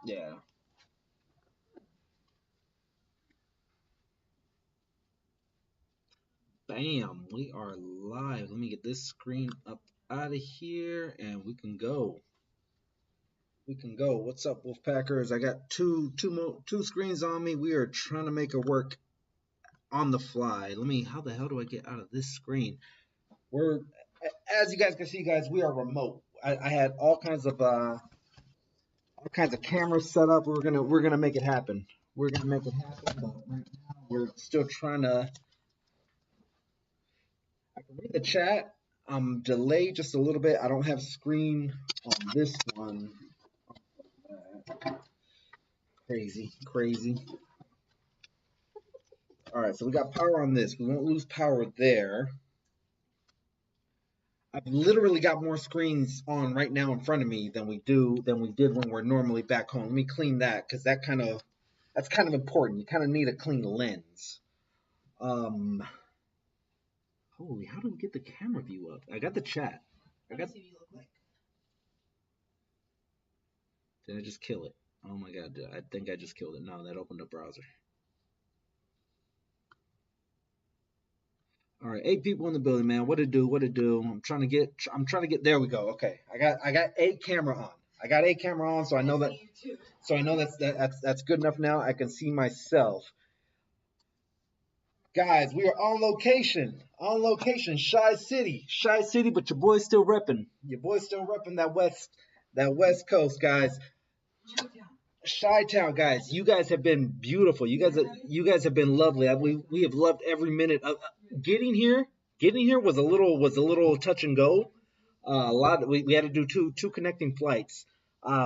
Yeah. Bam, we are live. Let me get this screen up out of here and we can go. We can go. What's up, Wolfpackers? I got two screens on me. We are trying to make it work on the fly. How the hell do I get out of this screen? We're, as you guys can see, guys, we are remote. I had all kinds of cameras set up. We're gonna make it happen. We're gonna make it happen, but right now we're still trying to. I can read the chat. I'm delayed just a little bit. I don't have screen on this one. Crazy, crazy. All right, so we got power on this. We won't lose power there. I've literally got more screens on right now in front of me than we did when we're normally back home. Let me clean that because that's kind of important. You kind of need a clean lens. Holy, how do we get the camera view up? I got the chat. I got. Did I just kill it? Oh my god, I think I just killed it. No, that opened a browser. All right, 8 people in the building, man. What to do? What to do? I'm trying to get. There we go. Okay, I got 8 camera on. I got 8 camera on, so I know that. So I know that's good enough now. I can see myself. Guys, we are on location. On location, Shy City, but your boy's still repping. Your boy's still repping that West Coast, guys. Chi-Town, guys, you guys have been beautiful. You guys have been lovely. We have loved every minute of getting here. Getting here was a little touch and go. We had to do two connecting flights.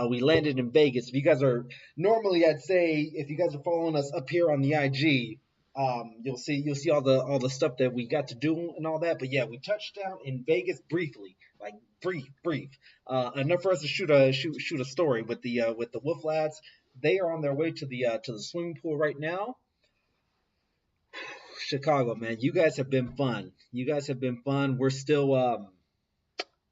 We landed in Vegas. If you guys are normally, I'd say if you guys are following us up here on the IG, you'll see all the stuff that we got to do and all that. But yeah, we touched down in Vegas briefly, like brief. Enough for us to shoot a story with the Wolf lads. They are on their way to the swimming pool right now. Chicago, man, you guys have been fun. We're still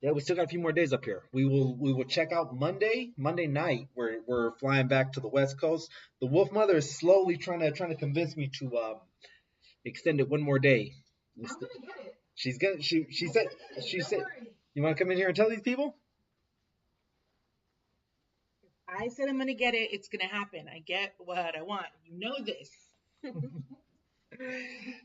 we still got a few more days up here. We will check out Monday night. We're flying back to the West Coast. The Wolf Mother is slowly trying to convince me to extend it one more day. I'm gonna get it. She said you want to come in here and tell these people? I said I'm gonna get it. It's gonna happen. I get what I want. You know this.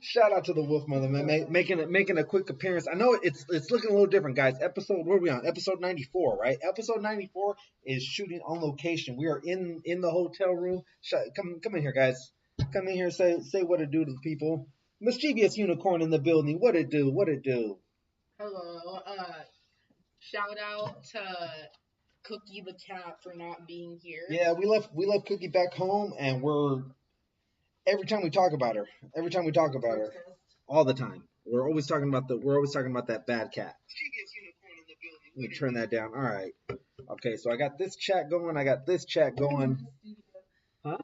Shout out to the Wolf Mother, man, making a quick appearance. I know it's looking a little different, guys. Where are we on? Episode 94, right? Episode 94 is shooting on location. We are in the hotel room. Come in here, guys. Come in here. Say what it do to the people. Mischievous Unicorn in the building. What it do? Hello. Shout out to Cookie the cat for not being here. Yeah, we left Cookie back home, and every time we talk about her, all the time. We're always talking about that bad cat. Let me turn that down. All right. Okay, so I got this chat going. Huh?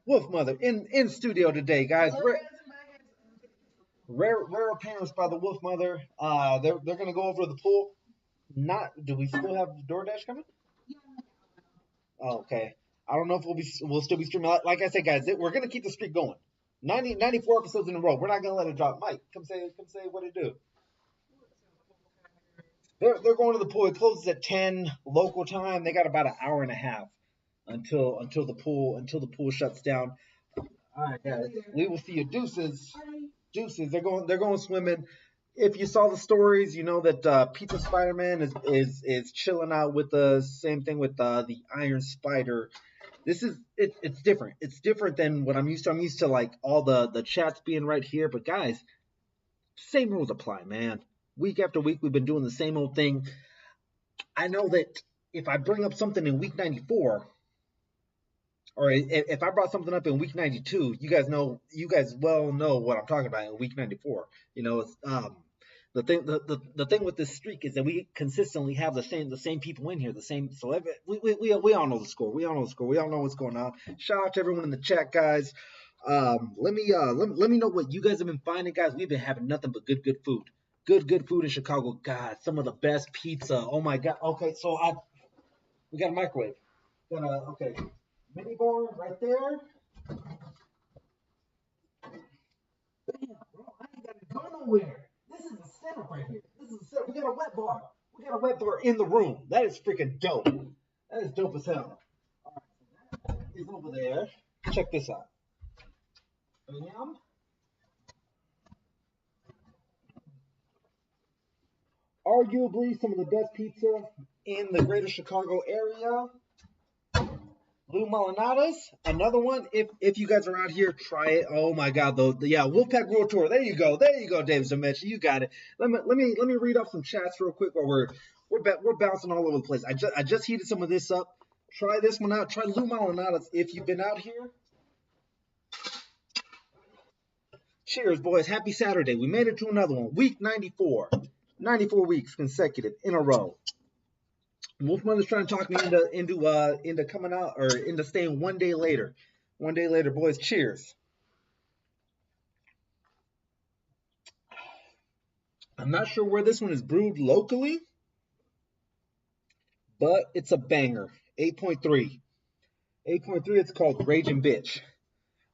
Wolf Mother in studio today, guys. Rare appearance by the Wolf Mother. They're gonna go over to the pool. Do we still have DoorDash coming? Oh, okay. I don't know if we'll still be streaming. Like I said, guys, we're gonna keep the streak going. 94 episodes in a row. We're not gonna let it drop. Mike, come say what it do. They're going to the pool. It closes at 10 local time. They got about an hour and a half until the pool shuts down. All right, guys. We will see you. Deuces. They're going swimming. If you saw the stories, you know that Pizza Spider-Man is chilling out with the same thing with the Iron Spider. It's different. It's different than what I'm used to. I'm used to like all the chats being right here. But guys, same rules apply, man. Week after week, we've been doing the same old thing. I know that if I bring up something in week 94, or if I brought something up in week 92, you guys well know what I'm talking about in week 94. You know, it's the thing with this streak is that we consistently have the same people in here, the same. So we all know the score. We all know what's going on. Shout out to everyone in the chat, guys. Let me know what you guys have been finding, guys. We've been having nothing but good food. Good food in Chicago. God, some of the best pizza. Oh my God. Okay, so We got a microwave. Got a okay. Mini bar right there. Bam, bro. I ain't gotta go nowhere. This is a setup right here. This is a setup. We got a wet bar. We got a wet bar in the room. That is freaking dope. That is dope as hell. All right, so that is over there. Check this out. Bam. Arguably some of the best pizza in the greater Chicago area. Lou Malinata's, another one. If you guys are out here, try it. Oh my God, yeah, Wolfpack World Tour. There you go, David Zemetra, you got it. Let me read off some chats real quick while we're bouncing all over the place. I just heated some of this up. Try this one out. Try Lou Malinata's if you've been out here. Cheers, boys. Happy Saturday. We made it to another one. Week 94. 94 weeks consecutive in a row. Wolfmother's trying to talk me into coming out or into staying 1 day later. 1 day later, boys. Cheers. I'm not sure where this one is brewed locally, but it's a banger. 8.3. 8.3. It's called Raging Bitch.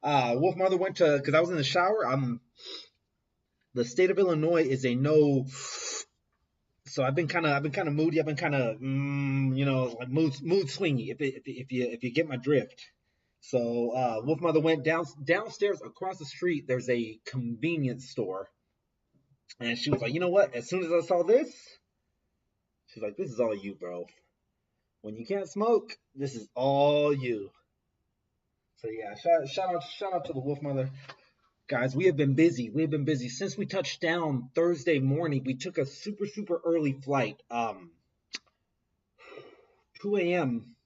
Wolfmother went to because I was in the shower. The state of Illinois is a no. So I've been kind of moody. I've been kind of like mood swingy. If you get my drift. So Wolfmother went downstairs across the street. There's a convenience store, and she was like, you know what? As soon as I saw this, she's like, this is all you, bro. When you can't smoke, this is all you. So yeah, shout out to the Wolfmother. Guys, we have been busy. We have been busy since we touched down Thursday morning. We took a super early flight. 2 a.m.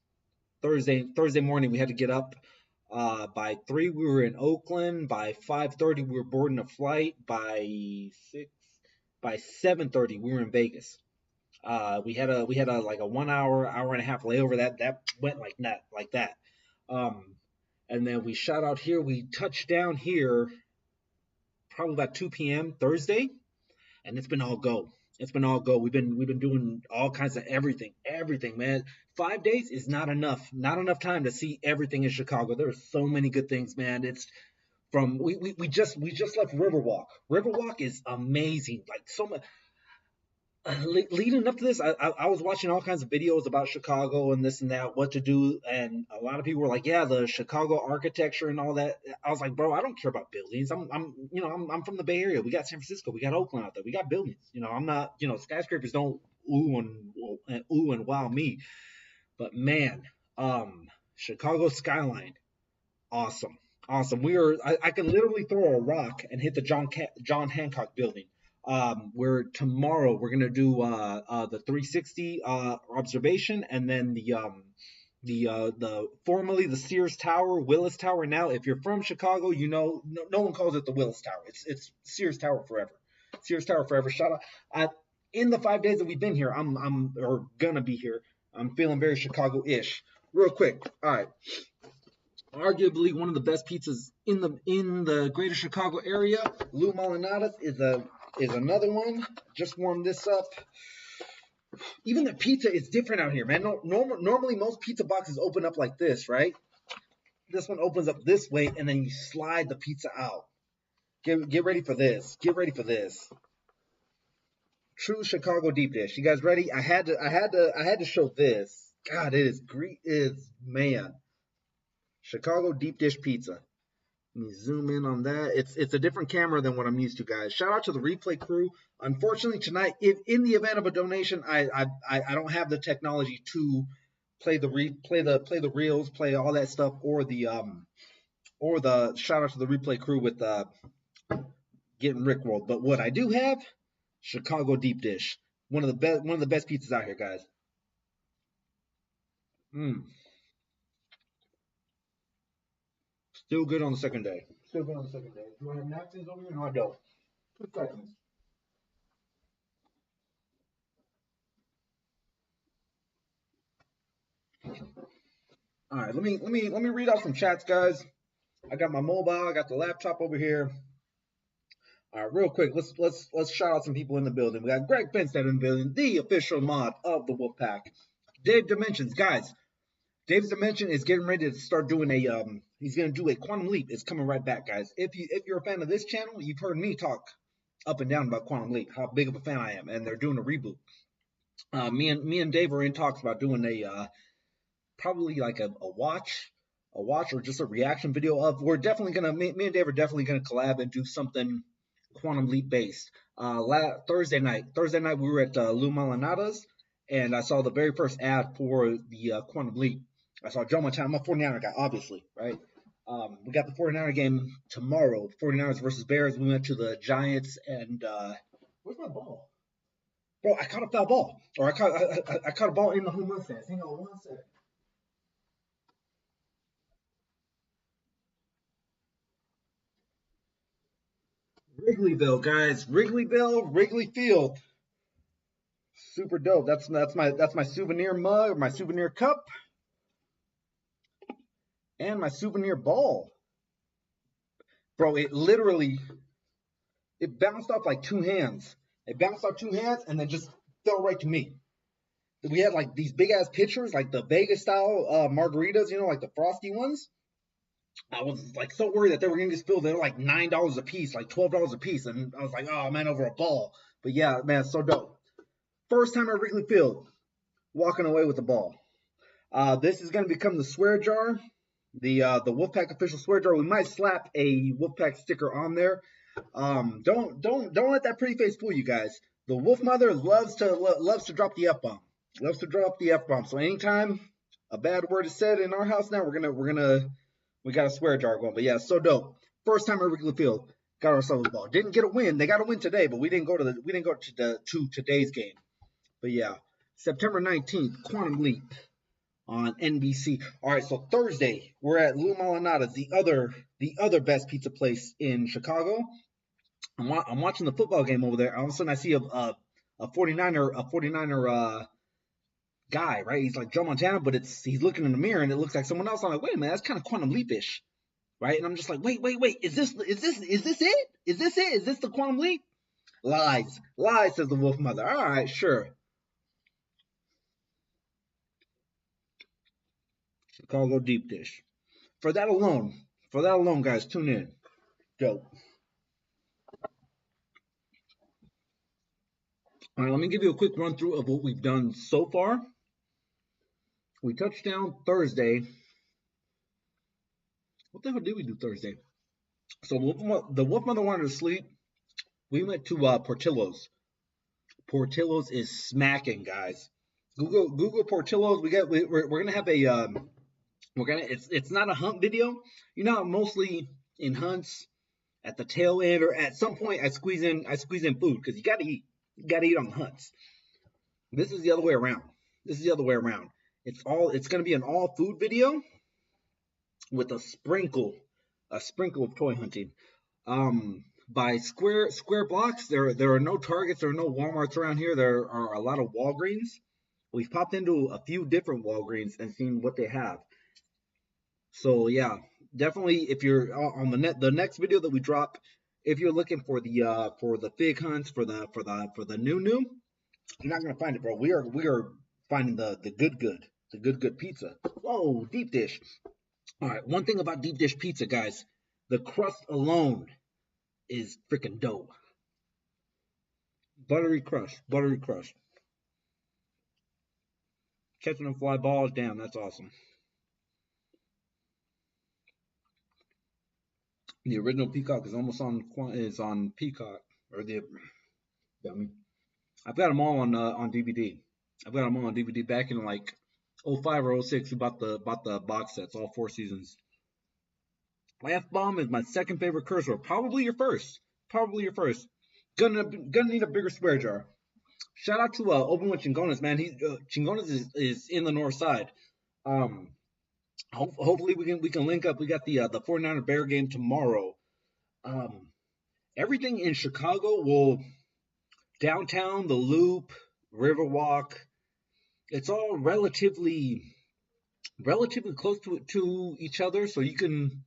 Thursday morning. We had to get up. By 3, we were in Oakland. By 5:30, we were boarding a flight. By 7:30, we were in Vegas. We had a like a 1 hour and a half layover. That went like that. And then we shot out here. We touched down here probably about 2 p.m. Thursday, and it's been all go. It's been all go. We've been doing all kinds of everything, man. 5 days is not enough time to see everything in Chicago. There are so many good things, man. It's from we just left Riverwalk. Riverwalk is amazing. Like so much. Leading up to this, I was watching all kinds of videos about Chicago and this and that, what to do, and a lot of people were like, "Yeah, the Chicago architecture and all that." I was like, "Bro, I don't care about buildings. I'm from the Bay Area. We got San Francisco, we got Oakland out there, we got buildings. I'm not, skyscrapers don't ooh and wow me, but man, Chicago skyline, awesome. I can literally throw a rock and hit the John Hancock building. Where tomorrow we're gonna do the 360 observation, and then the formerly the Sears Tower, Willis Tower. Now, if you're from Chicago, no one calls it the Willis Tower. It's Sears Tower forever. Sears Tower forever. Shout out. In the 5 days that we've been here, I'm gonna be here. I'm feeling very Chicago-ish. Real quick. All right. Arguably one of the best pizzas in the greater Chicago area. Lou Malinata's is another one. Just warmed this up. Even the pizza is different out here, man. Normally most pizza boxes open up like this, right? This one opens up this way, and then you slide the pizza out. Get ready for this. Get ready for this. True Chicago deep dish. You guys ready? I had to show this. God, it is man. Chicago deep dish pizza. Let me zoom in on that. It's a different camera than what I'm used to, guys. Shout out to the replay crew. Unfortunately, tonight, in the event of a donation, I don't have the technology to play the reels, play all that stuff, or the shout out to the replay crew with getting rickrolled. But what I do have, Chicago deep dish, one of the best pizzas out here, guys. Still good on the second day. Do I have napkins over here? No, I don't. 2 seconds. All right, let me read out some chats, guys. I got my mobile, I got the laptop over here. All right, real quick, let's shout out some people in the building. We got Greg Benstead in the building, the official mod of the Wolfpack. Dave Dimensions, guys. Dave's Dimension is getting ready to start doing a he's gonna do a Quantum Leap. It's coming right back, guys. If you're a fan of this channel, you've heard me talk up and down about Quantum Leap, how big of a fan I am, and they're doing a reboot. Me and Dave are in talks about doing a probably like a watch or just a reaction video of. We're definitely gonna me and Dave are definitely gonna collab and do something Quantum Leap based. Thursday night we were at Lou Malinada's, and I saw the very first ad for the Quantum Leap. I saw Joe Montana. I'm a 49er guy, obviously, right? We got the 49er game tomorrow, 49ers versus Bears. We went to the Giants, and where's my ball? Bro, I caught a foul ball. Or I caught a ball in the home run stance. Hang on one second. Wrigleyville, guys. Wrigleyville, Wrigley Field. Super dope. That's my souvenir mug, my souvenir cup, and my souvenir ball. Bro, it bounced off like two hands. It bounced off two hands and then just fell right to me. We had like these big ass pitchers, like the Vegas style margaritas, like the frosty ones. I was like so worried that they were gonna get spilled. They were like $9 a piece, like $12 a piece, and I was like, oh man, over a ball. But yeah, man, so dope. First time at Wrigley Field, walking away with the ball. This is gonna become the swear jar, the Wolfpack official swear jar. We might slap a Wolfpack sticker on there. Don't let that pretty face fool you guys. The Wolf Mother loves to drop the F bomb. Loves to drop the F bomb. So anytime a bad word is said in our house now, we got a swear jar going. But yeah, so dope. First time at Wrigley Field, got ourselves a ball. Didn't get a win. They got a win today, but we didn't go to today's game. But yeah, September 19th, Quantum Leap on NBC. All right, so Thursday we're at Lou Malinada's, the other best pizza place in Chicago. I'm watching the football game over there. All of a sudden I see a 49er guy, right? He's like Joe Montana, but he's looking in the mirror and it looks like someone else. I'm like, wait a minute, that's kind of Quantum Leap-ish, right? And I'm just like, wait, is this it? Is this the Quantum Leap? Lies, says the Wolf Mother. All right, sure. Chicago deep dish. For that alone, guys, tune in. Dope. All right, let me give you a quick run through of what we've done so far. We touched down Thursday. What the hell did we do Thursday? So the Wolf Mother wanted to sleep. We went to Portillo's. Portillo's is smacking, guys. Google Portillo's. We're gonna have a it's not a hunt video. You know, mostly in hunts at the tail end or at some point I squeeze in food because you gotta eat. You gotta eat on the hunts. This is the other way around. It's gonna be an all food video with a sprinkle of toy hunting. By square blocks, there are no Targets, there are no Walmarts around here. There are a lot of Walgreens. We've popped into a few different Walgreens and seen what they have. So yeah, definitely if you're on the next video that we drop, if you're looking for the fig hunts for the new, you're not gonna find it, bro. We are finding the good pizza. Whoa, deep dish. All right, one thing about deep dish pizza, guys, the crust alone is freaking dope. Buttery crust. Catching them fly balls, damn, that's awesome. The original Peacock is almost on Peacock or the. I've got them all on DVD. I've got them all on DVD back in like 05 or 06. We bought the box sets, all 4 seasons. F-bomb is my second favorite curse word. Probably your first. Gonna need a bigger swear jar. Shout out to Open with Chingones, man. Chingones is in the north side. Hopefully we can link up. We got the 49er Bear game tomorrow. Everything in Chicago will downtown, the Loop, Riverwalk. It's all relatively close to each other, so you can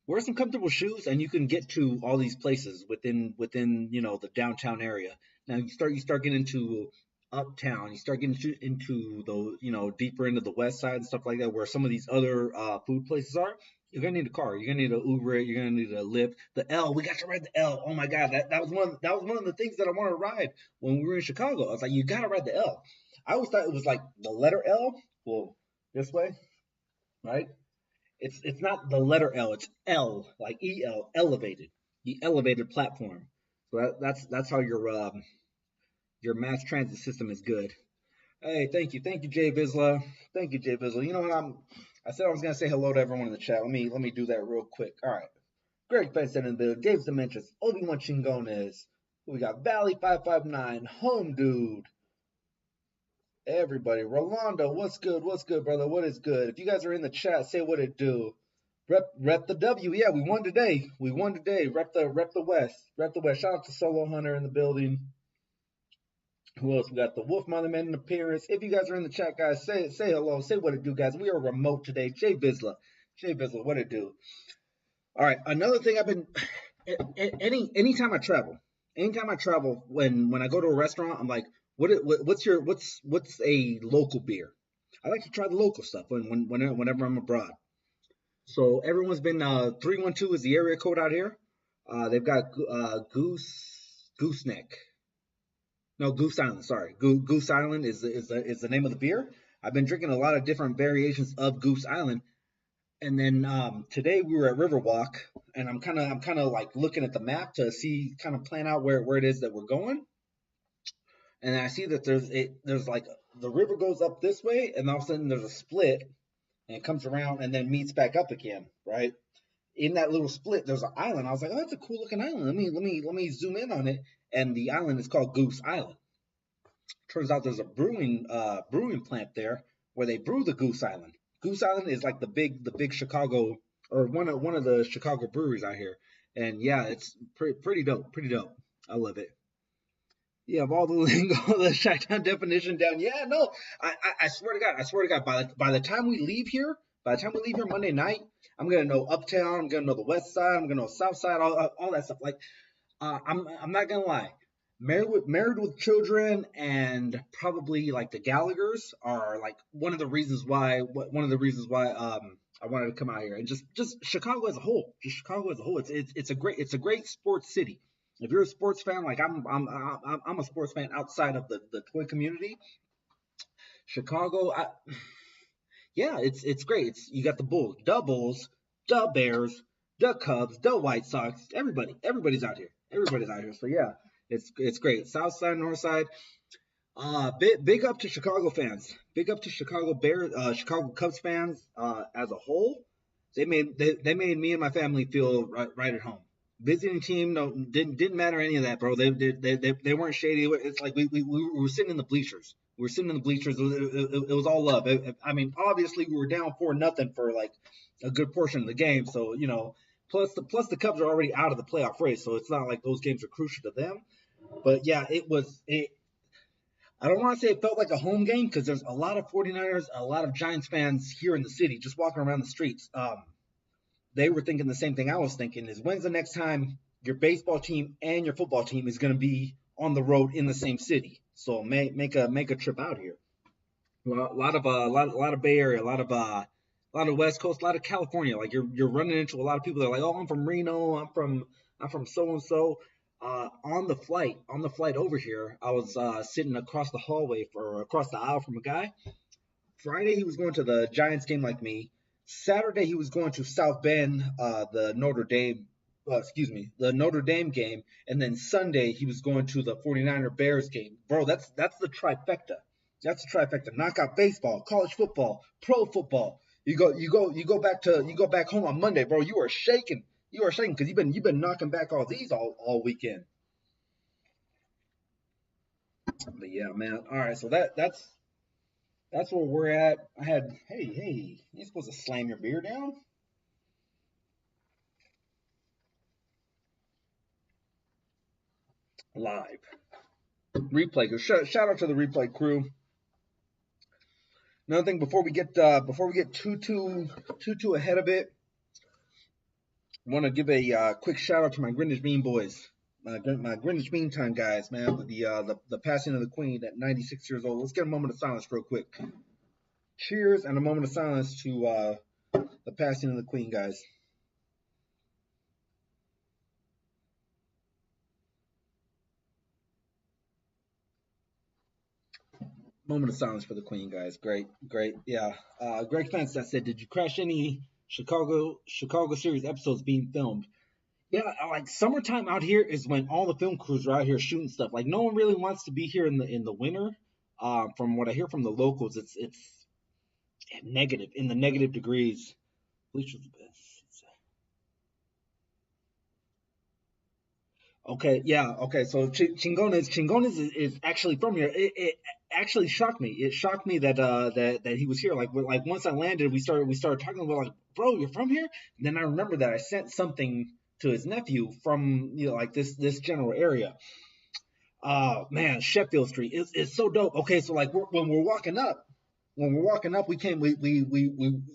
wear some comfortable shoes and you can get to all these places within the downtown area. Now you start getting into uptown, you start getting into the, deeper into the west side and stuff like that, where some of these other food places are, you're gonna need a car. You're gonna need an Uber. You're gonna need a Lyft. The L, we got to ride the L. Oh my God, that was one of the things that I wanted to ride when we were in Chicago. I was like, you gotta ride the L. I always thought it was like the letter L. Well, this way, right? It's not the letter L. It's L, like EL, elevated, the elevated platform. So that's how your mass transit system is good. Hey, thank you, Jay Vizla. Thank you, Jay Vizla. You know what? I said I was gonna say hello to everyone in the chat. Let me do that real quick. All right. Greg Fenton in the building. Dave's Dimensions. Obi-Wan Chingones. We got Valley559. Home Dude. Everybody. Rolando, what's good? What's good, brother? What is good? If you guys are in the chat, say what it do. Rep the W. Yeah, we won today. We won today. Rep the West. Rep the West. Shout out to Solo Hunter in the building. Who else? We got the Wolf Mother Man in appearance. If you guys are in the chat, guys, say hello. Say what it do, guys. We are remote today. Jay Vizla. What it do? All right. Another thing I've been anytime I travel, when I go to a restaurant, I'm like, what's a local beer? I like to try the local stuff whenever I'm abroad. So everyone's been 312 is the area code out here. They've got gooseneck. No, Goose Island. Sorry, Goose Island is the name of the beer. I've been drinking a lot of different variations of Goose Island, and then today we were at Riverwalk, and I'm kind of like looking at the map to see, kind of plan out where it is that we're going, and I see that there's like the river goes up this way, and all of a sudden there's a split, and it comes around and then meets back up again, right? In that little split, there's an island. I was like, oh, that's a cool looking island. Let me zoom in on it, and the island is called Goose Island. Turns out there's a brewing plant there where they brew the Goose Island. Goose Island is like the big Chicago, or one of the Chicago breweries out here, and yeah, it's pretty dope. I love it. Yeah, of all the lingo, the Chi-Town definition down. Yeah, no, I swear to God, by the time we leave here, Monday night, I'm gonna know Uptown, I'm gonna know the West Side, I'm gonna know South Side, all that stuff. Like, I'm not gonna lie, Married with Children and probably like the Gallaghers are like one of the reasons why I wanted to come out here, and just Chicago as a whole, it's a great sports city. If you're a sports fan, like I'm a sports fan outside of the toy community. Chicago, yeah, it's great. You got the Bulls, the Bulls, the Bears, the Cubs, the White Sox. Everybody's out here. So yeah, it's great. South side, north side. Big up to Chicago fans. Big up to Chicago Bears, Chicago Cubs fans as a whole. They made me and my family feel right at home. Visiting team, no, didn't matter any of that, bro. They weren't shady. It's like we were sitting in the bleachers. We were sitting in the bleachers. It was all love. I mean, obviously we were down 4-0 for like a good portion of the game. So plus the Cubs are already out of the playoff race, so it's not like those games are crucial to them. But yeah, I don't want to say it felt like a home game because there's a lot of 49ers, a lot of Giants fans here in the city just walking around the streets. They were thinking the same thing I was thinking, is when's the next time your baseball team and your football team is going to be on the road in the same city? So make a trip out here. A lot of Bay Area, a lot of West Coast, a lot of California. Like you're running into a lot of people that are like, oh, I'm from Reno, I'm from so and so. On the flight over here, I was sitting across the aisle from a guy. Friday he was going to the Giants game like me. Saturday he was going to South Bend, the Notre Dame game, and then Sunday he was going to the 49er Bears game. Bro, that's the trifecta. That's the trifecta. Knock out baseball, college football, pro football. You go back home on Monday, bro. You are shaking because you've been knocking back all these all weekend. But yeah, man. All right, so that's where we're at. Hey, you're supposed to slam your beer down? Live. Replay. Shout out to the replay crew. Another thing before we get too ahead of it, I want to give a quick shout out to my Greenwich Bean boys. my Greenwich Mean Time guys, man, with the passing of the Queen at 96 years old. Let's get a moment of silence real quick. Cheers and a moment of silence to the passing of the Queen, guys. Moment of silence for the Queen, guys. Great, great. Yeah. Greg Fence that said, did you crash any Chicago series episodes being filmed? Yeah, like summertime out here is when all the film crews are out here shooting stuff. Like no one really wants to be here in the winter. From what I hear from the locals, it's negative in the negative degrees. Which was the best. Okay, yeah, okay. So Chingones is actually from here. It actually shocked me. It shocked me that that he was here. Like once I landed, we started talking about like, bro, you're from here. And then I remember that I sent something to his nephew from like this general area. Man, Sheffield Street is so dope. Okay, so like when we're walking up, we came we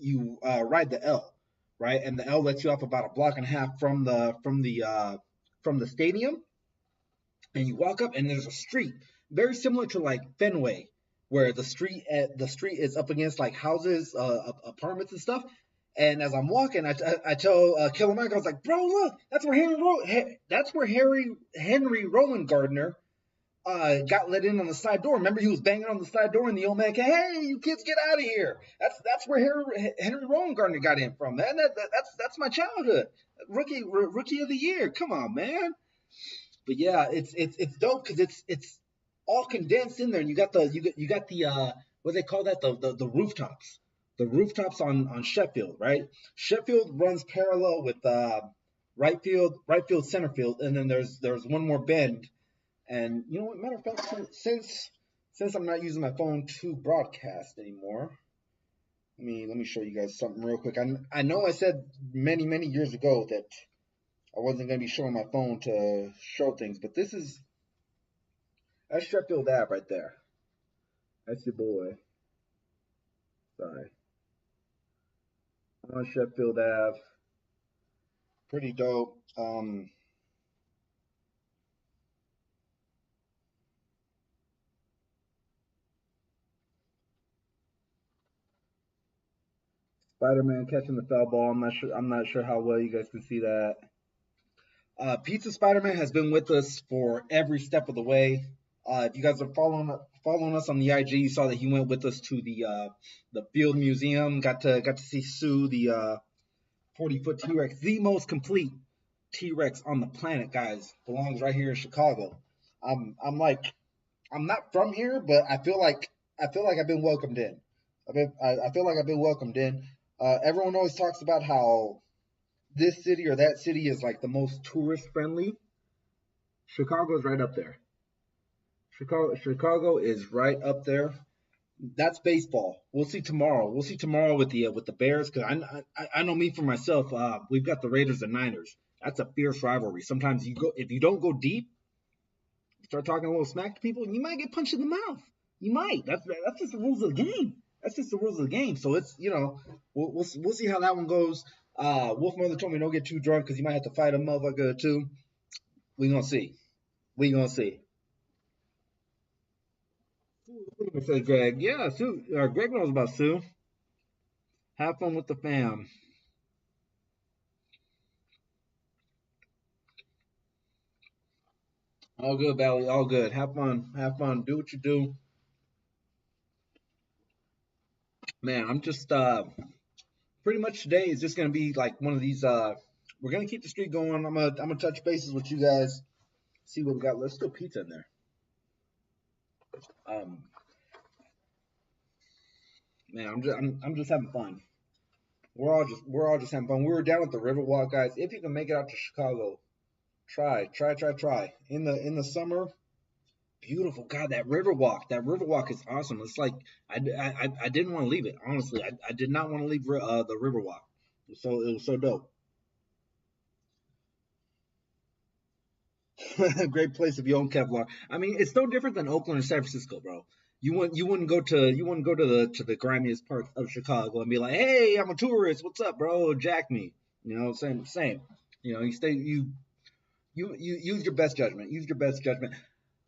you ride the L, right, and the L lets you off about a block and a half from the stadium, and you walk up and there's a street very similar to like Fenway, where the street is up against like houses, apartments and stuff. And as I'm walking, I tell Killer Mike, I was like, bro, look, that's where Henry Rowan Gardner got let in on the side door. Remember, he was banging on the side door, and the old man came, "Hey, you kids, get out of here!" That's where Henry Rowan Gardner got in from, man. That's my childhood. Rookie of the year. Come on, man. But yeah, it's dope because it's all condensed in there, and you got the what do they call that, the rooftops, on Sheffield, right? Sheffield runs parallel with right field, center field, and then there's one more bend. And you know what? Matter of fact, since I'm not using my phone to broadcast anymore, let me show you guys something real quick. I know I said many years ago that I wasn't gonna be showing my phone to show things, but that's Sheffield Ave right there. That's your boy. Sorry, I'm on Sheffield Ave. Pretty dope. Spider-Man catching the foul ball. I'm not sure how well you guys can see that. Pizza Spider-Man has been with us for every step of the way. If you guys are following us on the IG, you saw that he went with us to the Field Museum. Got to see Sue, the 40-foot T-Rex, the most complete T-Rex on the planet, guys. Belongs right here in Chicago. I'm not from here, but I feel like I've been welcomed in. I feel like I've been welcomed in. Everyone always talks about how this city or that city is like the most tourist friendly. Chicago's right up there. Chicago is right up there. That's baseball. We'll see tomorrow. We'll see tomorrow with the Bears, because I know me for myself. We've got the Raiders and Niners. That's a fierce rivalry. Sometimes if you don't go deep, start talking a little smack to people, you might get punched in the mouth. You might. That's just the rules of the game. That's just the rules of the game. So it's we'll see how that one goes. Wolf Mother told me don't get too drunk because you might have to fight a motherfucker too. We gonna see. We gonna see. Say Greg. Yeah, Sue. Greg knows about Sue. Have fun with the fam. All good, Valley. All good. Have fun. Have fun. Do what you do. Man, I'm just pretty much today is just gonna be like one of these we're gonna keep the streak going. I'm gonna touch bases with you guys. See what we got. Let's still pizza in there. Um Man, I'm just having fun. We're all just having fun. We were down at the Riverwalk, guys. If you can make it out to Chicago, try. In the summer, beautiful. God, that Riverwalk is awesome. It's like I didn't want to leave it. Honestly, I did not want to leave the Riverwalk. It was so dope. Great place if you own Kevlar. I mean, it's no different than Oakland or San Francisco, bro. You wouldn't go to the grimiest parts of Chicago and be like, hey, I'm a tourist. What's up, bro? Jack me. Same. You You use your best judgment. Use your best judgment.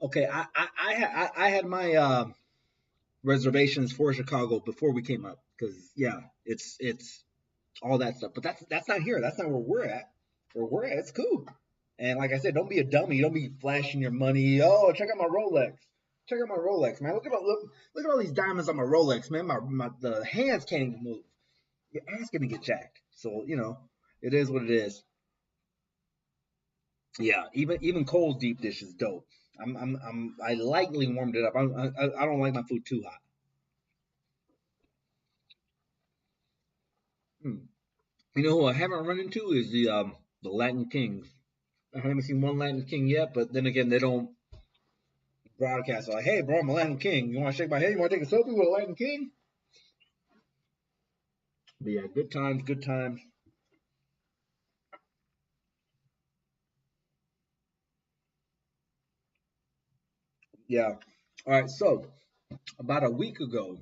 Okay, I had my reservations for Chicago before we came up because yeah, it's all that stuff. But that's not here. That's not where we're at. Where we're at, it's cool. And like I said, don't be a dummy. Don't be flashing your money. Oh, check out my Rolex. Check out my Rolex, man. Look at all these diamonds on my Rolex, man. My the hands can't even move. Your ass gonna get jacked. So it is what it is. Yeah, even Cole's deep dish is dope. I lightly warmed it up. I don't like my food too hot. Hmm. You know who I haven't run into is the Latin Kings. I haven't seen one Latin King yet, but then again, they don't broadcast like, "Hey, bro, I'm a Latin King. You want to shake my head? You want to take a selfie with a Latin King?" But yeah, good times, good times. Yeah. All right. So about a week ago,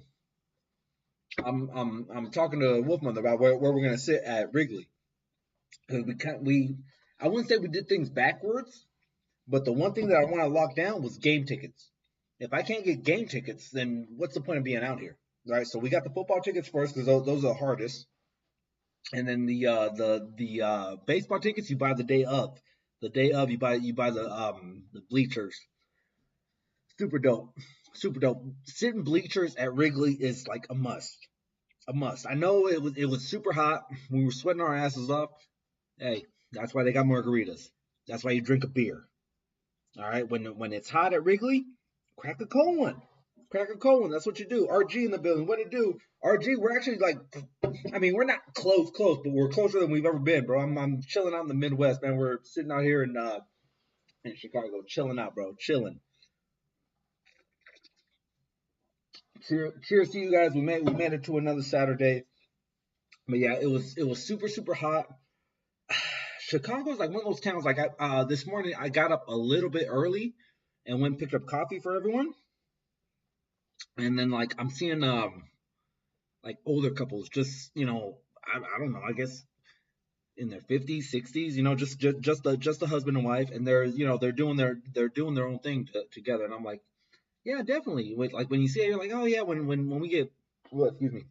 I'm talking to Wolfmother about where we're gonna sit at Wrigley because we I wouldn't say we did things backwards, but the one thing that I want to lock down was game tickets. If I can't get game tickets, then what's the point of being out here? Right. So we got the football tickets first because those are the hardest, and then the baseball tickets you buy the day of. The day of you buy the bleachers. Super dope. Super dope. Sitting bleachers at Wrigley is like a must. A must. I know it was super hot. We were sweating our asses off. Hey, that's why they got margaritas. That's why you drink a beer. All right. When it's hot at Wrigley, crack a cold one. Crack a cold one. That's what you do. RG in the building. What it do? RG, we're actually like, I mean, we're not close, but we're closer than we've ever been, bro. I'm chilling out in the Midwest, man. We're sitting out here in Chicago, chilling out, bro, chilling. Cheers to you guys. We made it to another Saturday. But yeah, it was super hot. Chicago's like one of those towns. Like this morning, I got up a little bit early and went and picked up coffee for everyone. And then like I'm seeing like older couples, just I don't know, I guess in their 50s, 60s, just the husband and wife, and they're doing their own thing together. And I'm like, yeah, definitely. Like when you see it, you're like, oh yeah, when we get, well, excuse me,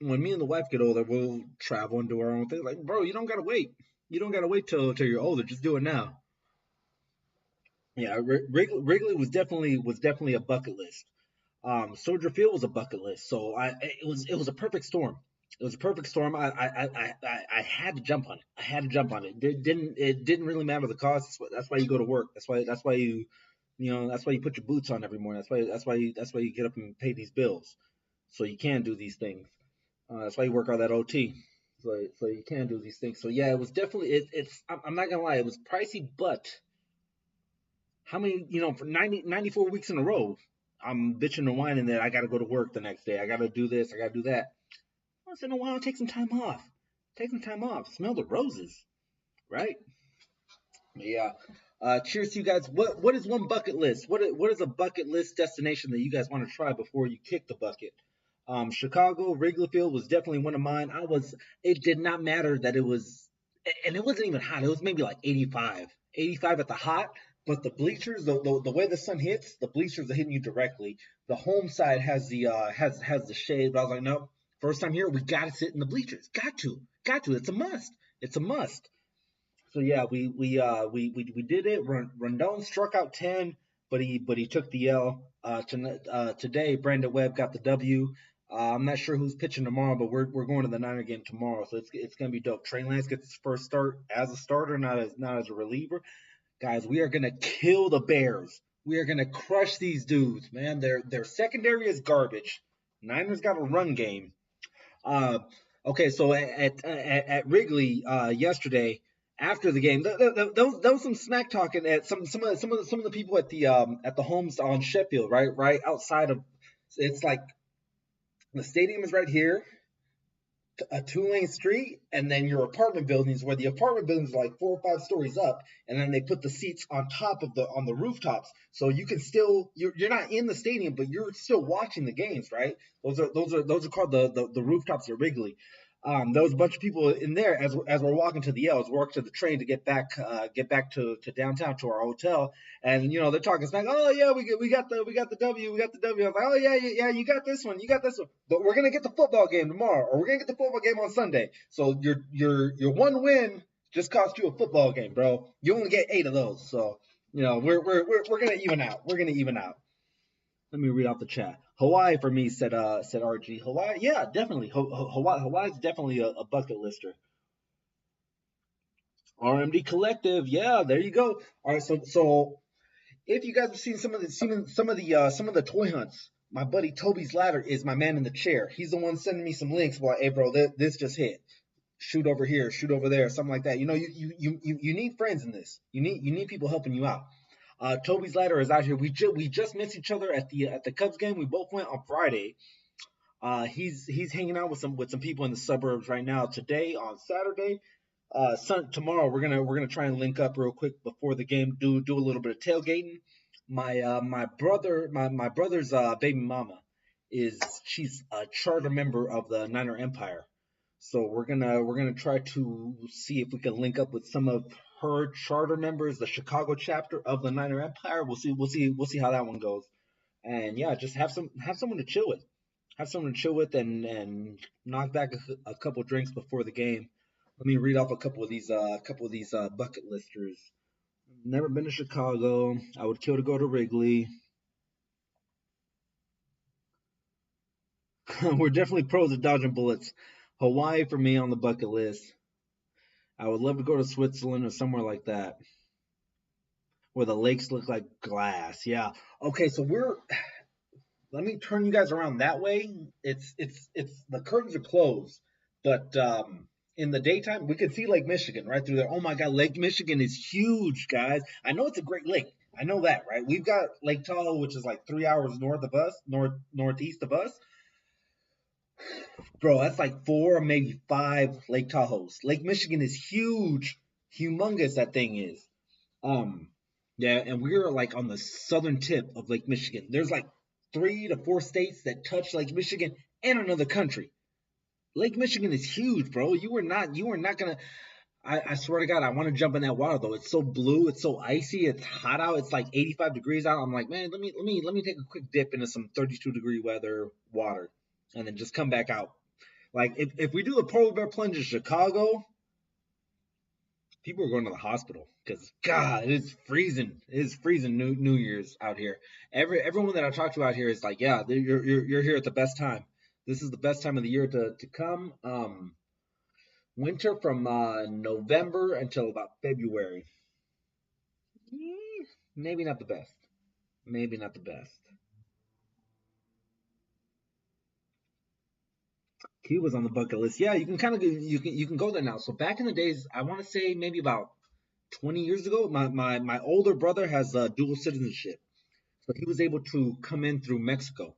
when me and the wife get older, we'll travel and do our own thing. Like, bro, you don't gotta wait. You don't gotta wait till you're older. Just do it now. Yeah, Wrigley was definitely a bucket list. Soldier Field was a bucket list, so it was a perfect storm. It was a perfect storm. I had to jump on it. I had to jump on it. It didn't really matter the cost. That's why you go to work. That's why that's why you put your boots on every morning. That's why you get up and pay these bills, so you can do these things. That's why you work all that OT. So you can do these things. So yeah, it was definitely I'm not gonna lie, it was pricey, but how many for 94 weeks in a row, I'm bitching and whining that I gotta go to work the next day. I gotta do this, I gotta do that. Once in a while, take some time off. Take some time off. Smell the roses, right? Yeah. Cheers to you guys. What is one bucket list? What is a bucket list destination that you guys want to try before you kick the bucket? Chicago, Wrigley Field was definitely one of mine. It did not matter that it was, and it wasn't even hot. It was maybe like 85, 85 at the hot. But the bleachers, the way the sun hits, the bleachers are hitting you directly. The home side has the has the shade. But I was like, no, first time here, we gotta sit in the bleachers. Got to. It's a must. It's a must. So yeah, we did it. Rondon struck out 10, but he took the L. Today, Brandon Webb got the W. I'm not sure who's pitching tomorrow, but we're going to the Niner game tomorrow, so it's gonna be dope. Trey Lance gets his first start as a starter, not as a reliever. Guys, we are gonna kill the Bears. We are gonna crush these dudes, man. Their secondary is garbage. Niners got a run game. Uh, okay, so at Wrigley yesterday after the game, there was some smack talking at some of the people at the homes on Sheffield, right outside of. It's like the stadium is right here, a two-lane street, and then your apartment buildings, where the apartment buildings are like 4 or 5 stories up, and then they put the seats on top of the on the rooftops, so you can still you're not in the stadium, but you're still watching the games, right? Those are called the rooftops at Wrigley. There was a bunch of people in there as we're walking to the L's, walk to the train to get back to downtown to our hotel, and they're talking smack. Oh yeah, we got the W, we got the W. I was like, oh yeah, yeah, you got this one, but we're gonna get the football game tomorrow, or we're gonna get the football game on Sunday. So your one win just cost you a football game, bro. You only get 8 of those, so we're gonna even out. We're gonna even out. Let me read off the chat. Hawaii for me, said RG. Hawaii, yeah, definitely. Hawaii's definitely a bucket lister. RMD Collective, yeah, there you go. All right, so if you guys have seen some of the toy hunts, my buddy Toby's Ladder is my man in the chair. He's the one sending me some links. Like, hey, bro, this just hit. Shoot over here, shoot over there, something like that. You need friends in this. You need people helping you out. Toby's Ladder is out here. We just missed each other at the Cubs game. We both went on Friday. He's hanging out with some people in the suburbs right now. Today on Saturday, tomorrow we're gonna try and link up real quick before the game. Do a little bit of tailgating. My brother's baby mama she's a charter member of the Niner Empire. So we're gonna try to see if we can link up with some of her charter members, the Chicago chapter of the Niner Empire. We'll see how that one goes. And yeah, just have someone to chill with. Have someone to chill with and knock back a couple drinks before the game. Let me read off a couple of these bucket listers. Never been to Chicago. I would kill to go to Wrigley. We're definitely pros at dodging bullets. Hawaii for me on the bucket list. I would love to go to Switzerland or somewhere like that, where the lakes look like glass. Yeah. Okay, so let me turn you guys around that way. It's the curtains are closed, but in the daytime we can see Lake Michigan right through there. Oh my God, Lake Michigan is huge, guys. I know it's a great lake. I know that, right? We've got Lake Tahoe, which is like 3 hours north of us, northeast of us. Bro, that's like 4 or maybe 5 Lake Tahoes. Lake Michigan is huge, humongous. That thing is. Yeah, and we're like on the southern tip of Lake Michigan. There's like 3 to 4 states that touch Lake Michigan and another country. Lake Michigan is huge, bro. You are not gonna. I swear to God, I want to jump in that water though. It's so blue, it's so icy, it's hot out. It's like 85 degrees out. I'm like, man, let me take a quick dip into some 32-degree weather water, and then just come back out. Like if we do the polar bear plunge in Chicago, people are going to the hospital because God, it's freezing. It's freezing New Year's out here. Everyone that I talk to out here is like, yeah, you're here at the best time. This is the best time of the year to come. Winter from November until about February. Maybe not the best. Maybe not the best. Cuba's on the bucket list. Yeah, you can kind of you can go there now. So back in the days, I want to say maybe about 20 years ago, my older brother has dual citizenship, so he was able to come in through Mexico.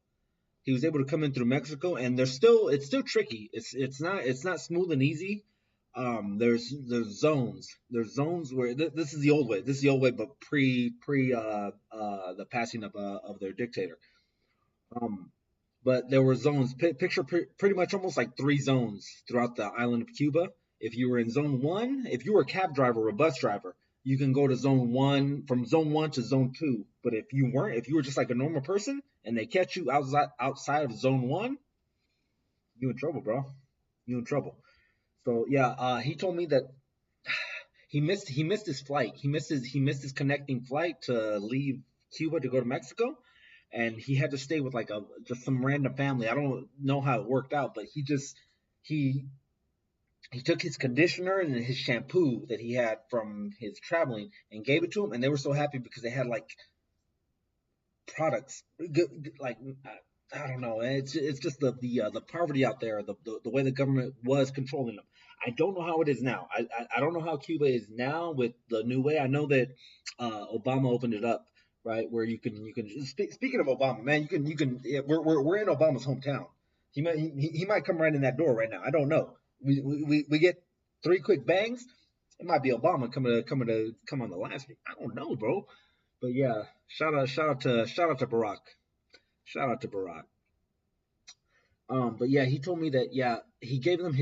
He was able to come in through Mexico, and it's still tricky. It's not smooth and easy. There's zones. There's zones where this is the old way. This is the old way, but pre the passing of their dictator. Um, but there were zones. Picture pretty much almost like 3 zones throughout the island of Cuba. If you were in zone 1, if you were a cab driver or a bus driver, you can go to zone 1 from zone 1 to zone 2. But if you weren't, if you were just like a normal person and they catch you outside of zone 1, you in trouble, bro. You in trouble. So yeah, he told me that he missed his flight. He missed his connecting flight to leave Cuba to go to Mexico, and he had to stay with like just some random family. I don't know how it worked out, but he he took his conditioner and his shampoo that he had from his traveling and gave it to him, and they were so happy because they had like products, like I don't know. It's just the poverty out there, the way the government was controlling them. I don't know how it is now. I don't know how Cuba is now with the new way. I know that Obama opened it up, right, where you can. Speaking of Obama, man, you can. Yeah, we're in Obama's hometown. He might come right in that door right now. I don't know. We get 3 quick bangs. It might be Obama come on the last week. I don't know, bro. But yeah, shout out to Barack. Shout out to Barack. But yeah, he told me that yeah, he gave them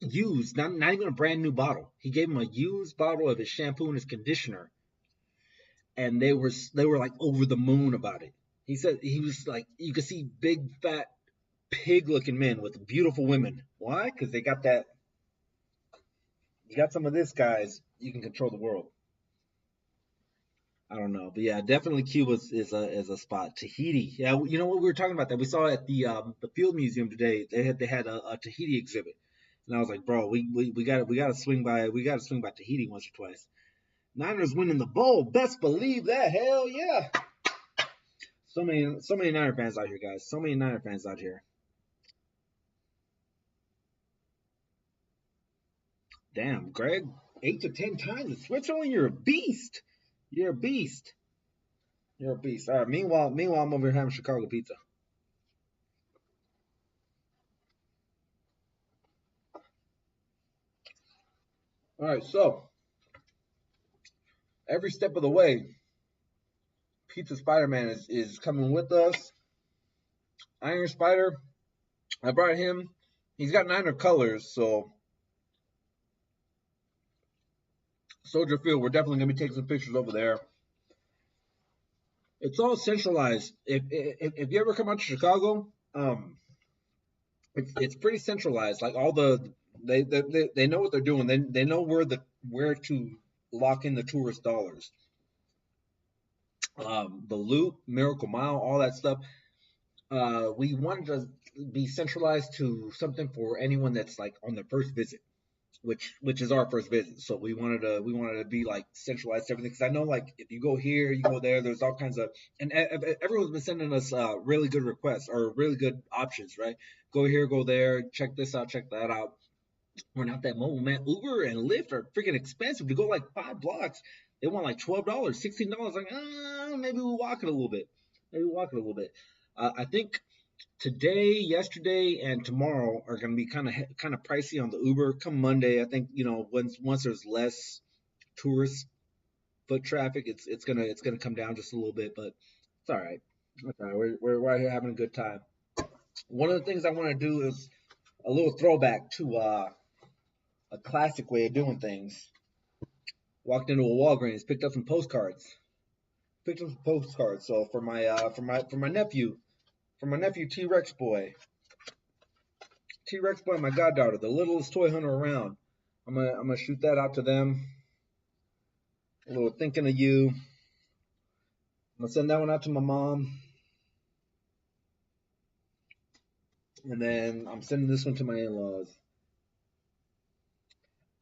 used, not even a brand new bottle. He gave him a used bottle of his shampoo and his conditioner, and they were like over the moon about it. He said he was like, you could see big fat pig looking men with beautiful women. Why? Because they got that. You got some of this, guys. You can control the world. I don't know, but yeah, definitely Cuba is a spot. Tahiti, yeah, you know what we were talking about that we saw at the Field Museum today. They had a Tahiti exhibit, and I was like, bro, we gotta swing by Tahiti once or twice. Niners winning the bowl, best believe that. Hell yeah! So many Niner fans out here, guys. So many Niner fans out here. Damn, Greg, 8 to 10 times in Switzerland. You're a beast. You're a beast. You're a beast. All right. Meanwhile, I'm over here having Chicago pizza. All right. So every step of the way, Pizza Spider-Man is coming with us. Iron Spider, I brought him. He's got Niner colors, so Soldier Field. We're definitely gonna be taking some pictures over there. It's all centralized. If you ever come out to Chicago, it's pretty centralized. Like all they know what they're doing. They know where to lock in the tourist dollars. The Loop, Miracle Mile, all that stuff. We wanted to be centralized to something for anyone that's like on their first visit, which is our first visit. So we wanted to be like centralized to everything, because I know like if you go here, you go there, there's all kinds of, and everyone's been sending us really good requests or really good options, right? Go here, go there, check this out, check that out. We're not that mobile, man. Uber and Lyft are freaking expensive. To go like 5 blocks, they want like $12, $16. Like, maybe we'll walk it a little bit. Maybe we'll walk it a little bit. I think today, yesterday, and tomorrow are going to be kind of pricey on the Uber. Come Monday, I think once there's less tourist foot traffic, it's gonna come down just a little bit, but it's all right. It's all right. We're right here having a good time. One of the things I want to do is a little throwback to a classic way of doing things. Walked into a Walgreens, picked up some postcards. So for my nephew T-Rex boy, my goddaughter, the littlest toy hunter around. I'm gonna shoot that out to them. A little thinking of you. I'm gonna send that one out to my mom, and then I'm sending this one to my in-laws.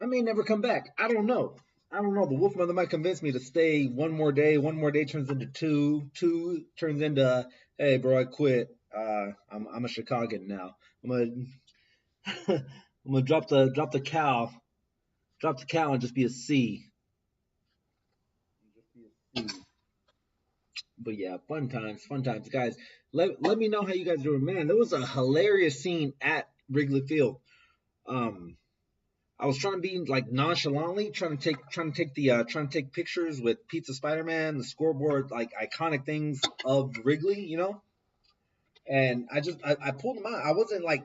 I may never come back. I don't know. The wolf mother might convince me to stay one more day. One more day turns into two. Two turns into, hey, bro, I quit. I'm a Chicagoan now. I'm gonna I'm gonna drop the cow, and just be a C. But yeah, fun times, guys. Let me know how you guys are doing, man. There was a hilarious scene at Wrigley Field. Um, I was trying to be like nonchalantly trying to take pictures with Pizza Spider-Man, the scoreboard, like iconic things of Wrigley. And I pulled them out. I wasn't like,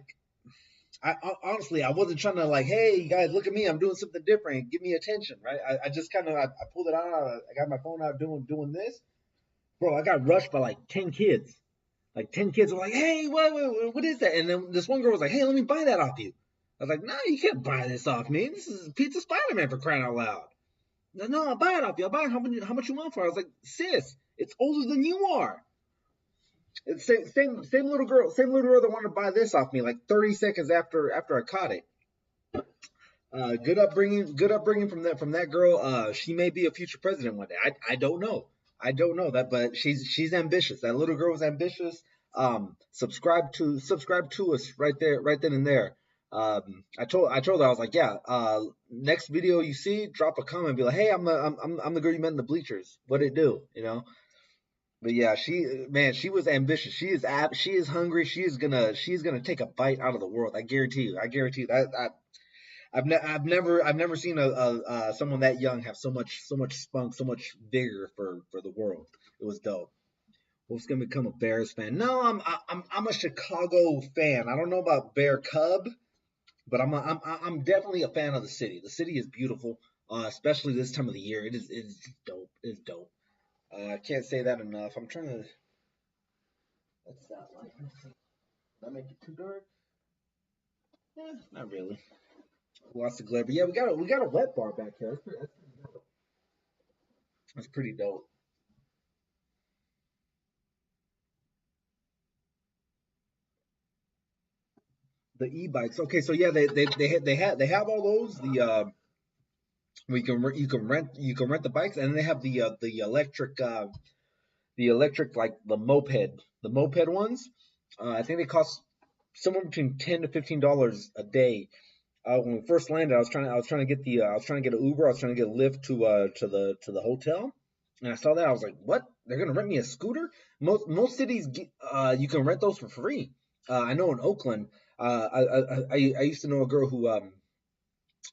honestly, I wasn't trying to like, hey, you guys, look at me, I'm doing something different, give me attention, right? I just I pulled it out. I got my phone out doing this, bro. I got rushed by like 10 kids. Like 10 kids were like, hey, what is that? And then this one girl was like, hey, let me buy that off you. I was like, no, you can't buy this off me. This is Pizza Spider-Man, for crying out loud. No, I'll buy it off you. I'll buy it. How much you want for it? I was like, sis, it's older than you are. It's same little girl that wanted to buy this off me like 30 seconds after I caught it. Good upbringing from that girl. She may be a future president one day. I don't know. I don't know that, but she's ambitious. That little girl was ambitious. Subscribe to us right then and there. I told her, I was like, yeah. Next video you see, drop a comment, be like, hey, I'm the girl you met in the bleachers. What it do, But yeah, she was ambitious. She is hungry. She's gonna take a bite out of the world. I guarantee you. That. I've never seen a someone that young have so much spunk, so much vigor for the world. It was dope. Wolf's gonna become a Bears fan. No, I'm a Chicago fan. I don't know about Bear Cub, But I'm definitely a fan of the city. The city is beautiful, especially this time of the year. It's dope. It's dope. I can't say that enough. I'm trying to. What's that light? Did I make it too dark? Not really. Lots of glare, but yeah, we got a wet bar back here. That's pretty dope. That's pretty dope. The e-bikes. Okay, so yeah, they have all those. Where you can rent the bikes, and then they have the electric like the moped ones. I think they cost somewhere between $10 to $15 a day. When we first landed, I was trying to get an Uber. I was trying to get a Lyft to the hotel, and I saw that. I was like, "What? They're gonna rent me a scooter?" Most cities, you can rent those for free. I know in Oakland, I used to know a girl who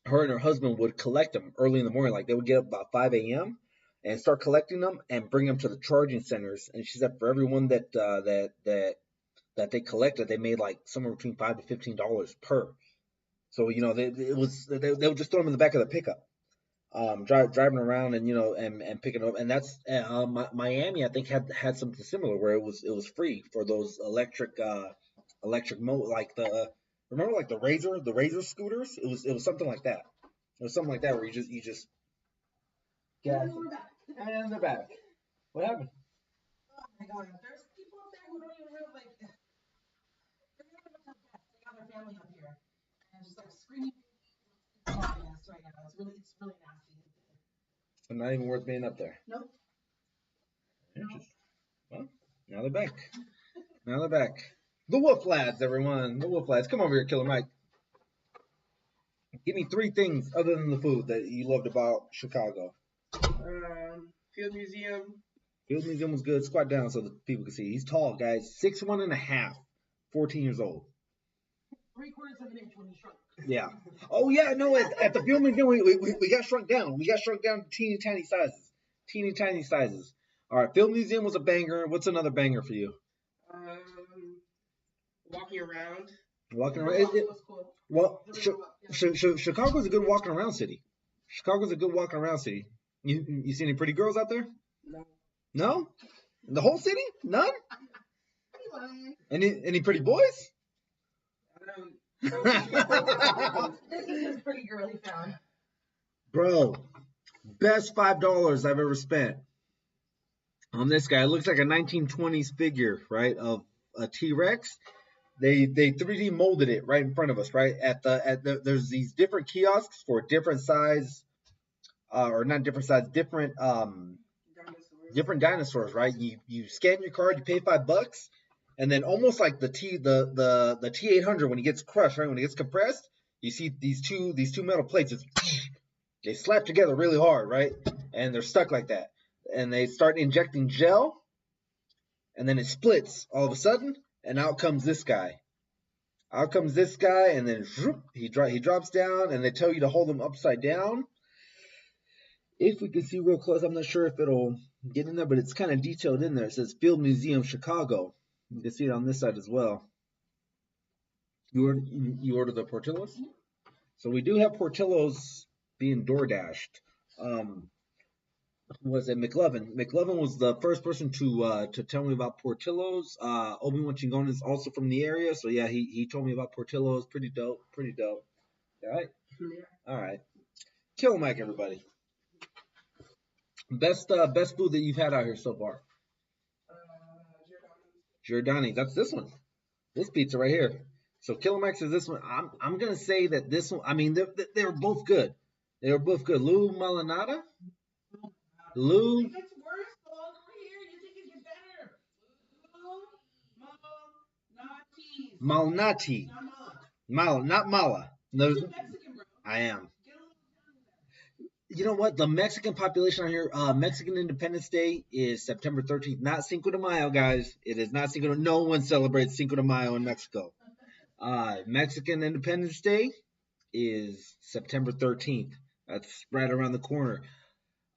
her and her husband would collect them early in the morning. Like they would get up about 5 a.m. and start collecting them and bring them to the charging centers. And she said for everyone that they collected, they made like somewhere between $5 to $15 per. So they would just throw them in the back of the pickup, driving around and picking up. And that's Miami. I think had something similar where it was free for those like the remember like the razor scooters. It was something like that. It was something like that where you just gas and they're back. What happened? Oh my God, there's people up there who don't even have like they're not even have pets. They got their family up here and just like screaming at us right now. It's really nasty. So not even worth being up there. Nope. Interesting. Well, now they're back. Now they're back. The Wolf Lads, everyone. The Wolf Lads. Come over here, Killer Mike. Give me 3 things other than the food that you loved about Chicago. Field Museum. Field Museum was good. Squat down so the people can see. He's tall, guys. 6'1.5", 14 years old. 3/4 of an inch when he shrunk. Yeah. Oh yeah, no. At the Field Museum, we got shrunk down. We got shrunk down to teeny tiny sizes. Teeny tiny sizes. All right. Field Museum was a banger. What's another banger for you? Walking around. Walking around. It was cool. Well, Chicago's a good walking around city. Chicago's a good walking around city. You see any pretty girls out there? No. No? In the whole city? None? Any pretty boys? This is his pretty girl he found. Bro, best $5 I've ever spent on this guy. It looks like a 1920s figure, right, of a T-Rex. They 3D molded it right in front of us, right? There's these different kiosks for different size, or not different size, different dinosaurs, right? You scan your card, you pay $5, and then almost like the T800 when it gets crushed, right? When it gets compressed, you see these two metal plates. They slap together really hard, right? And they're stuck like that. And they start injecting gel, and then it splits all of a sudden, and out comes this guy. Out comes this guy, and then he drops down, and they tell you to hold him upside down. If we can see real close, I'm not sure if it'll get in there, but it's kind of detailed in there. It says Field Museum, Chicago. You can see it on this side as well. You order the Portillos? So we do have Portillos being door dashed. Was it McLovin? McLovin was the first person to tell me about Portillos. Obi-Wan Chingon is also from the area, so yeah, he told me about Portillos. Pretty dope. All right. Yeah. All right. Kill Mike, everybody. Best food that you've had out here so far. Giordani's. That's this one. This pizza right here. So Killer Mike says this one. I'm gonna say that this one. I mean, they're both good. They were both good. Lou Malinata. Lou. It gets worse. Go all over here. You think it gets better? Malnati. Not Mala. No, You're Mexican, bro. I am. Get a little down with that. You know what? The Mexican population out here, Mexican Independence Day is September 13th. Not Cinco de Mayo, guys. It is not Cinco de Mayo. No one celebrates Cinco de Mayo in Mexico. Mexican Independence Day is September 13th. That's right around the corner.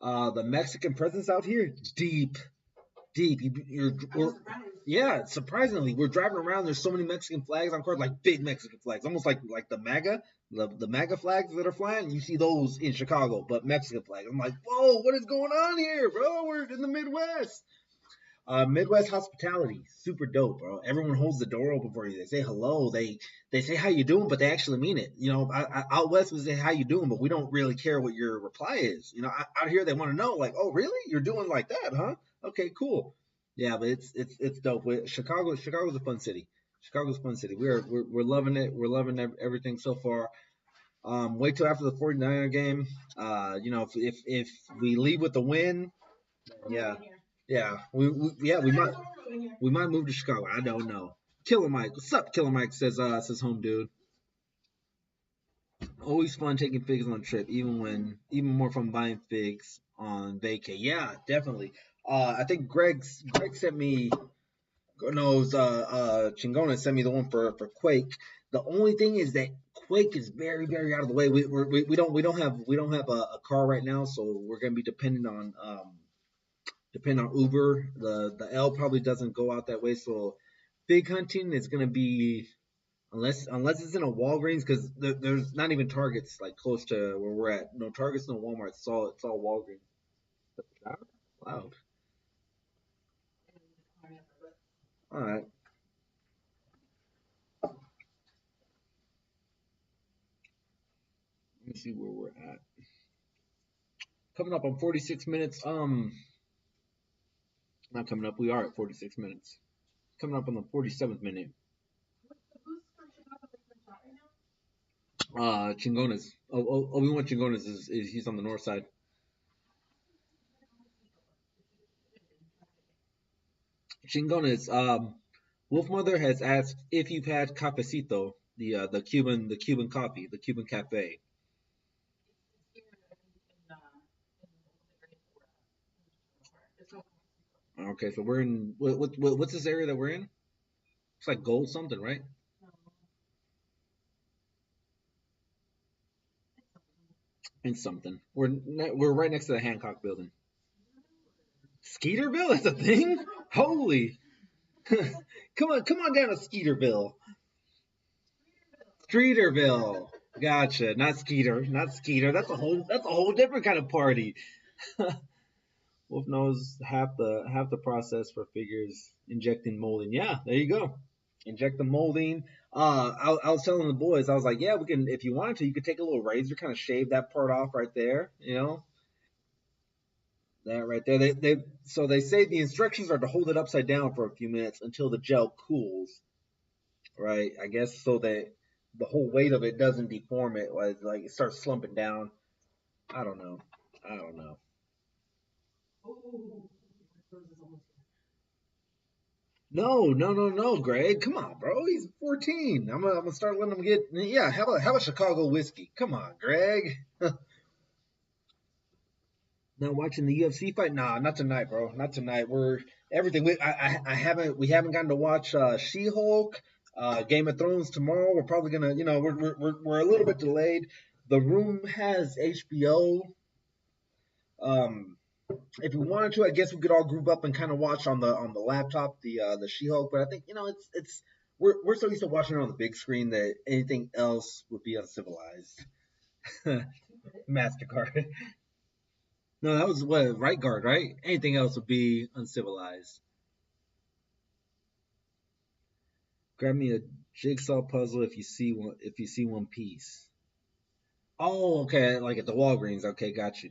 The Mexican presence out here, deep. deep. Yeah, surprisingly, we're driving around. There's so many Mexican flags on cars, like big Mexican flags, almost like the MAGA flags that are flying. You see those in Chicago, but Mexican flags. I'm like, whoa, what is going on here, bro? We're in the Midwest. Midwest hospitality, super dope, bro. Everyone holds the door open for you. They say hello. They say how you doing, but they actually mean it. Out west we say how you doing, but we don't really care what your reply is. Out here they want to know, like, oh really? You're doing like that, huh? Okay, cool. Yeah, but it's dope. Chicago's a fun city. Chicago's a fun city. We're loving it. We're loving everything so far. Wait till after the 49er game. If we leave with the win, yeah. Yeah, we might move to Chicago. I don't know. Killer Mike, what's up? Killer Mike says home dude. Always fun taking figs on a trip, even more fun buying figs on vacay. Yeah, definitely. I think Greg sent me. Knows Chingona sent me the one for Quake. The only thing is that Quake is very very out of the way. We don't have a car right now, so we're gonna be dependent on Uber. The L probably doesn't go out that way, so big hunting is gonna be unless it's in a Walgreens, because there's not even Targets like close to where we're at. No Targets, no Walmart. It's all Walgreens. Loud. All right. Let me see where we're at. Coming up on 46 minutes. Not coming up. We are at 46 minutes. Coming up on the 47th minute. Chingones. Obi-Wan Chingones is he's on the north side. Chingones. Wolf Mother has asked if you've had cafecito, the Cuban coffee, the Cuban cafe. Okay, so we're in what's this area that we're in? It's like Gold something, right? In something. We're right next to the Hancock building. Skeeterville, that's a thing. Holy, come on down to Skeeterville. Streeterville. Gotcha. Not Skeeter. That's a whole different kind of party. Wolf knows half the process for figures injecting molding. Yeah, there you go. Inject the molding. I was telling the boys, I was like, yeah, we can, if you wanted to, you could take a little razor, kind of shave that part off right there. That right there. So they say the instructions are to hold it upside down for a few minutes until the gel cools. Right. I guess so that the whole weight of it doesn't deform it, like it starts slumping down. I don't know. No, Greg. Come on, bro. He's 14. I'm gonna start letting him get. Yeah, have a Chicago whiskey. Come on, Greg. Now watching the UFC fight? Nah, not tonight, bro. Not tonight. We're everything. We haven't gotten to watch She-Hulk, Game of Thrones tomorrow. We're probably gonna, we're a little bit delayed. The room has HBO. If we wanted to, I guess we could all group up and kind of watch on the laptop the She-Hulk. But I think we're so used to watching it on the big screen that anything else would be uncivilized. Mastercard. No, that was what, right guard, right? Anything else would be uncivilized. Grab me a jigsaw puzzle if you see one piece. Oh, okay, like at the Walgreens. Okay, got you.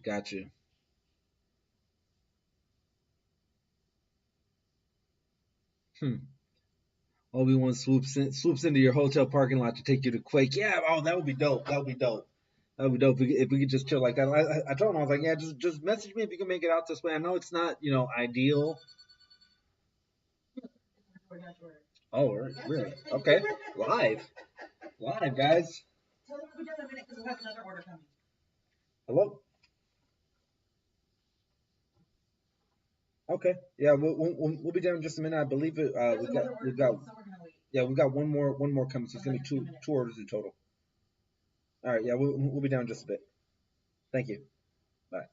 Obi-Wan swoops into your hotel parking lot to take you to Quake. Yeah, oh, that would be dope. That would be dope if we could just chill like that. I told him, I was like, yeah, just message me if you can make it out this way. I know it's not, ideal. Oh, really? Okay. Live, guys. Tell them we'll be done in a minute because we'll have another order coming. Hello. Okay. Yeah, we'll be done in just a minute. I believe it. We've got one more coming. So it's gonna be two orders in total. All right. Yeah, we'll be down in just a bit. Thank you. Bye.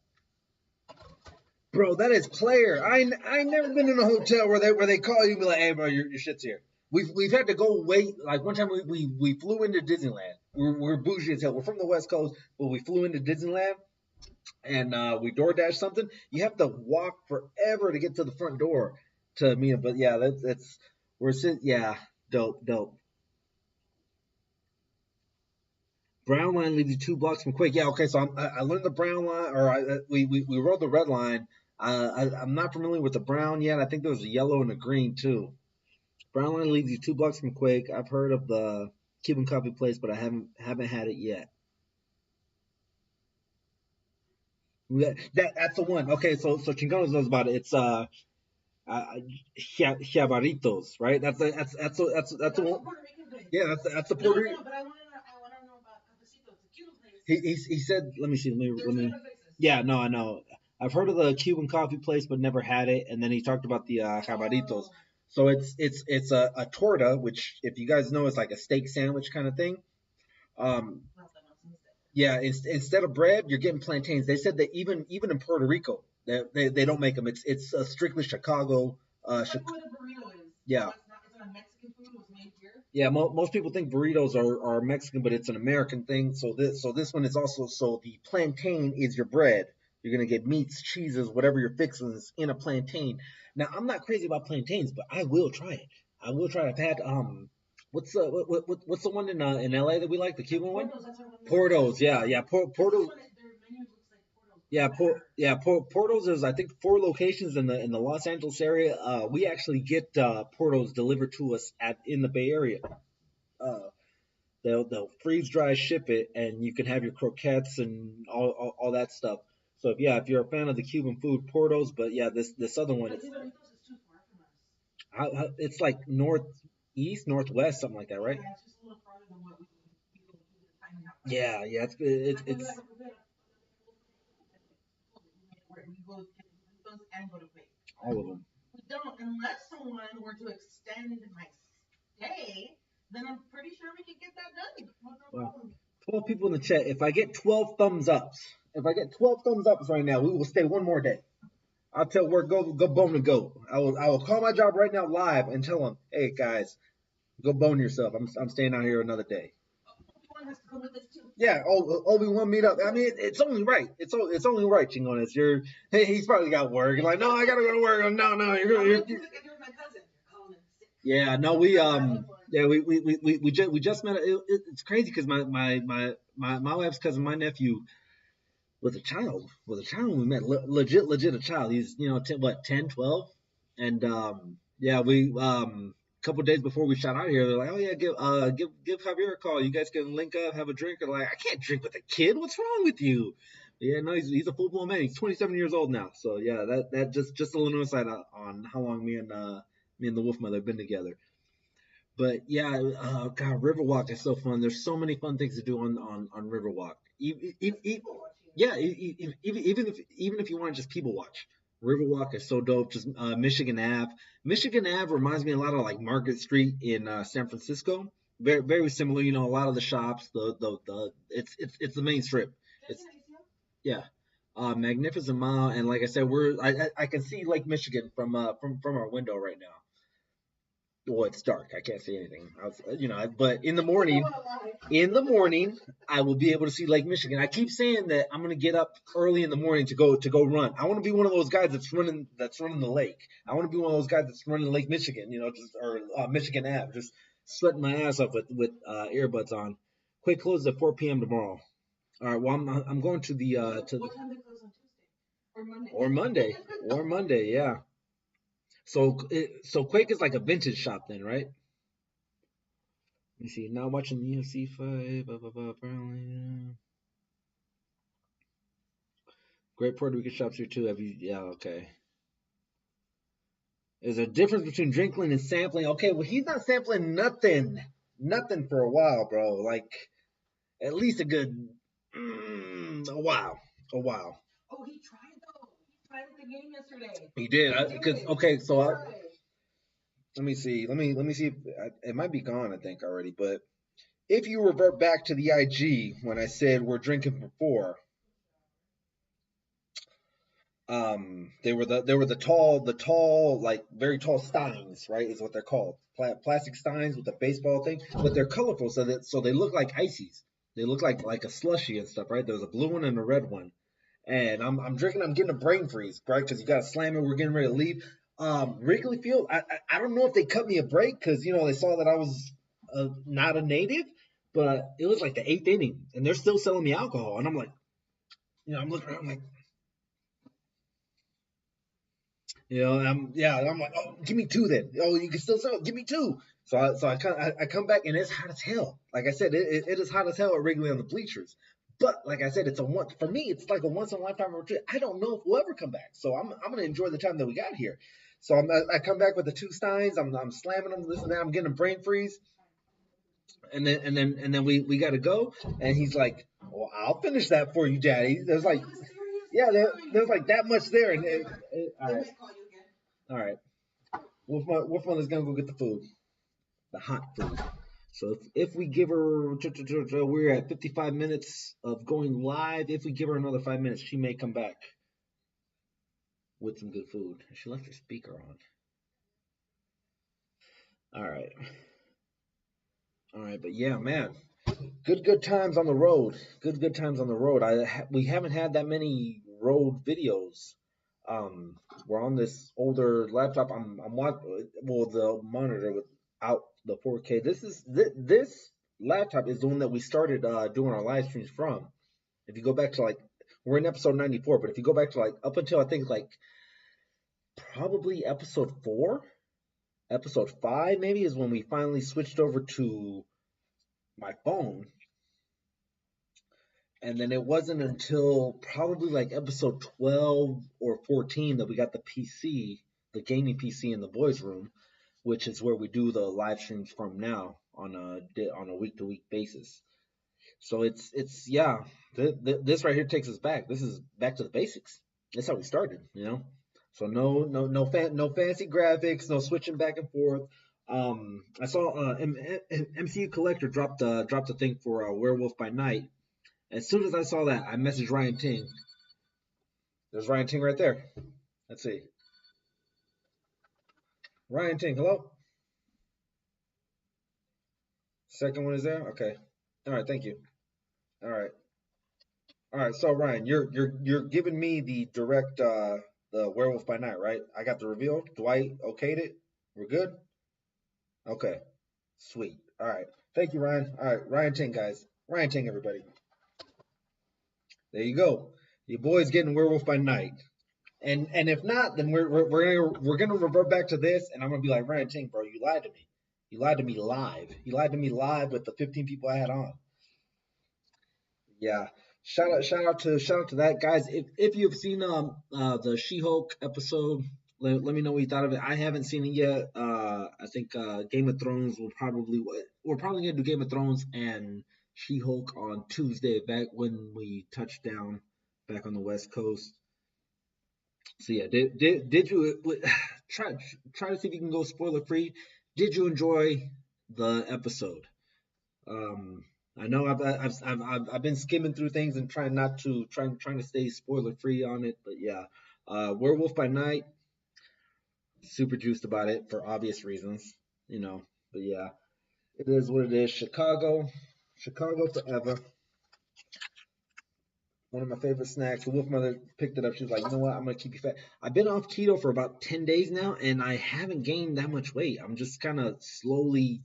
Bro, that is player. I never been in a hotel where they call you and be like, hey, bro, your shit's here. We've had to go wait. Like one time we flew into Disneyland. We're bougie as hell. We're from the West Coast, but we flew into Disneyland and we DoorDash something. You have to walk forever to get to the front door to meet him. But yeah, that's we're sitting. Yeah, dope. Brown line leads you 2 blocks from Quake. Yeah, okay. So I learned the brown line, or we rode the red line. I'm not familiar with the brown yet. I think there was a yellow and a green too. Brown line leads you 2 blocks from Quake. I've heard of the Cuban coffee place, but I haven't had it yet. That's the one. Okay, so Chingones knows about it. It's Chiabaritos, right? That's the one. Yeah, that's the Puerto Rican. But I want to know about Cafecito. It's a Cuban place. He said, let me see, let me. Yeah, no, I know. I've heard of the Cuban coffee place, but never had it. And then he talked about the Jabaritos. So it's a torta, which if you guys know, is like a steak sandwich kind of thing. Um, yeah, instead of bread, you're getting plantains. They said that even in Puerto Rico, they don't make them. It's strictly Chicago. That's like what a burrito is. Yeah. It's not a Mexican food. It was made here. Yeah, most people think burritos are Mexican, but it's an American thing. So this one is also, so the plantain is your bread. You're gonna get meats, cheeses, whatever you're fixing is in a plantain. Now I'm not crazy about plantains, but I will try it. I will try it. I've had what's the one in LA that we like, the Cuban one? Portos, yeah, Portos. Portos is, I think, 4 locations in the Los Angeles area. We actually get Portos delivered to us in the Bay Area. Uh, they'll freeze dry ship it, and you can have your croquettes and all that stuff. So if you're a fan of the Cuban food, Portos. But yeah, this other one, it's like northeast, northwest, something like that, right? Yeah, it's just a little farther than what we Yeah, it's we go get burritos and go to Quake. all of them. We don't, unless someone were to extend my stay, then I'm pretty sure we could get that done. No problem. 12 people in the chat. If I get 12 thumbs ups, right now, we will stay one more day. I'll tell work, go bone and go. I will call my job right now live and tell them, hey guys, go bone yourself. I'm staying out here another day. Obi-Wan has to come with us too. Yeah, Obi-Wan meet up. I mean, it's only right. It's only right, Chingones. He's probably got work. Like, no, I gotta go to work. No, you're He's like, you're my cousin. You're calling him sick. yeah, no, we just met. It's crazy because my wife's cousin, my nephew, was a child. When we met. Legit a child. He's 10, 12, and yeah, we couple days before we shot out here, they're like, oh yeah, give Javier a call. You guys can link up, have a drink. And like, I can't drink with a kid. What's wrong with you? But yeah, no, he's a full blown man. He's 27 years old now. So yeah, that just a little insight on how long me and the Wolf Mother have been together. But yeah, God, Riverwalk is so fun. There's so many fun things to do on Riverwalk. Even if you want to just people watch, Riverwalk is so dope. Just Michigan Ave. Michigan Ave reminds me a lot of like Market Street in San Francisco. Very very similar. A lot of the shops. It's the main strip. It's yeah. Magnificent Mile, and like I said, I can see Lake Michigan from our window right now. Well, it's dark. I can't see anything. But in the morning, I will be able to see Lake Michigan. I keep saying that I'm gonna get up early in the morning to go run. I want to be one of those guys that's running the lake. I want to be one of those guys that's running Lake Michigan, or Michigan Ave, just sweating my ass off with earbuds on. Quake closes at 4 p.m. tomorrow. All right. Well, I'm going to the What time they close on Tuesday or Monday? Or Monday. Yeah. So Quake is like a vintage shop then, right? Let me see. Now watching the UFC fight. Apparently. Great Puerto Rican shops here too. Yeah, okay. There's a difference between drinking and sampling. Okay, well he's not sampling nothing for a while, bro. Like at least a good a while. Oh, he tried though. He tried at the game yesterday. He did. Let me see. Let me see. It might be gone, I think, already. But if you revert back to the IG when I said we're drinking before, They were the tall like very tall steins, right? Is what they're called. Plastic steins with the baseball thing, but they're colorful, so they look like ices. They look like a slushy and stuff, right? There's a blue one and a red one, and I'm drinking. I'm getting a brain freeze, right? Because you got to slam it. We're getting ready to leave. Wrigley Field. I don't know if they cut me a break because they saw that I was not a native, but it was like the eighth inning, and they're still selling me alcohol, and I'm like, I'm looking around, I'm like, I'm like, oh, give me two then. Oh, you can still sell. Give me two. So I come back and it's hot as hell. Like I said, it is hot as hell at Wrigley on the bleachers. But like I said, it's a once for me. It's like a once in a lifetime retreat. I don't know if we'll ever come back. So I'm gonna enjoy the time that we got here. So I come back with the two steins. I'm slamming them. This and that. I'm getting a brain freeze. And then we got to go. And he's like, well, I'll finish that for you, Daddy. There's like, yeah, there's like that much there. All right. All right. Wolf Mother's gonna go get the food, the hot food. So if we give her, we're at 55 minutes of going live. If we give her another 5 minutes, she may come back with some good food. She left her speaker on. All right, but yeah, man, good times on the road. Good times on the road. We haven't had that many road videos. We're on this older laptop. I'm watching the monitor without the 4K. This laptop is the one that we started doing our live streams from. If you go back to like we're in episode 94, but if you go back to like up until I think like probably episode 4, episode 5 maybe is when we finally switched over to my phone. And then it wasn't until probably like episode 12 or 14 that we got the PC, the gaming PC in the boys' room, which is where we do the live streams from now on a week to week basis. So it's yeah, this right here takes us back. This is back to the basics. That's how we started, So no fancy graphics, no switching back and forth. I saw MCU Collector dropped the thing for Werewolf by Night. As soon as I saw that, I messaged Ryan Ting. There's Ryan Ting right there. Let's see. Ryan Ting, hello? Second one is there? Okay. All right, thank you. All right. All right, so Ryan, you're giving me the direct the Werewolf by Night, right? I got the reveal. Dwight okayed it. We're good? Okay. Sweet. All right. Thank you, Ryan. All right, Ryan Ting, guys. Ryan Ting, everybody. There you go. Your boy's getting Werewolf by Night. And if not, then we're gonna revert back to this, and I'm gonna be like, Ryan Ting, bro, you lied to me. You lied to me live. You lied to me live with the 15 people I had on. Yeah. Shout out to that, guys. If you've seen the She-Hulk episode, let me know what you thought of it. I haven't seen it yet. I think Game of Thrones we're probably gonna do Game of Thrones and She-Hulk on Tuesday, back when we touch down back on the West Coast. So yeah, did you try to see if you can go spoiler free? Did you enjoy the episode? I know I've been skimming through things and trying to stay spoiler free on it, but yeah, Werewolf by Night, super juiced about it for obvious reasons, But yeah, it is what it is. Chicago forever. One of my favorite snacks. The Wolf Mother picked it up. She was like, you know what? I'm gonna keep you fat. I've been off keto for about 10 days now, and I haven't gained that much weight. I'm just kind of slowly,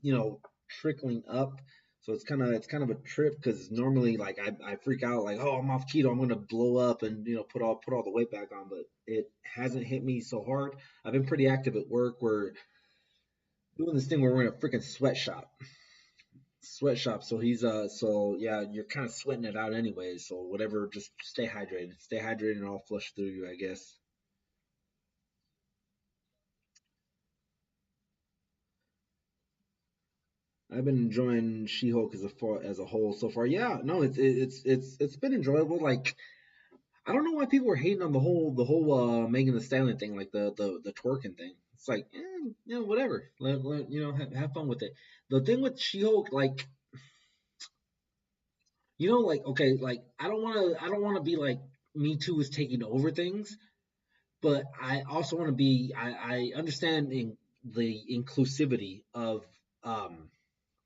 trickling up. So it's kind of a trip because normally like I freak out like, oh, I'm off keto, I'm gonna blow up and put all the weight back on, but it hasn't hit me so hard. I've been pretty active at work. We're doing this thing where we're in a freaking sweatshop. So so yeah, you're kind of sweating it out anyway. So whatever, just stay hydrated and I'll flush through you, I guess. I've been enjoying She-Hulk as a whole so far. Yeah, no, it's been enjoyable. Like, I don't know why people are hating on the whole Megan Thee Stallion thing, like the twerking thing. It's like, whatever. Have fun with it. The thing with She-Hulk, like, like, okay, like I don't want to be like Me Too is taking over things, but I also want to be. I understand the inclusivity of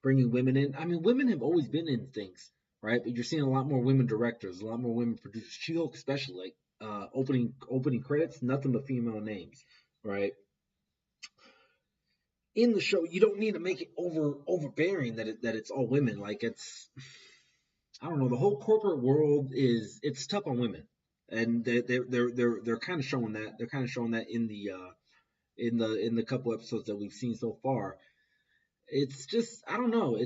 bringing women in. I mean, women have always been in things, right? But you're seeing a lot more women directors, a lot more women producers. She-Hulk, especially, like opening credits, nothing but female names, right? In the show, you don't need to make it overbearing that it's all women. Like it's, I don't know, the whole corporate world it's tough on women, and they're kind of showing that. They're kind of showing that in the couple episodes that we've seen so far. It's just, I don't know.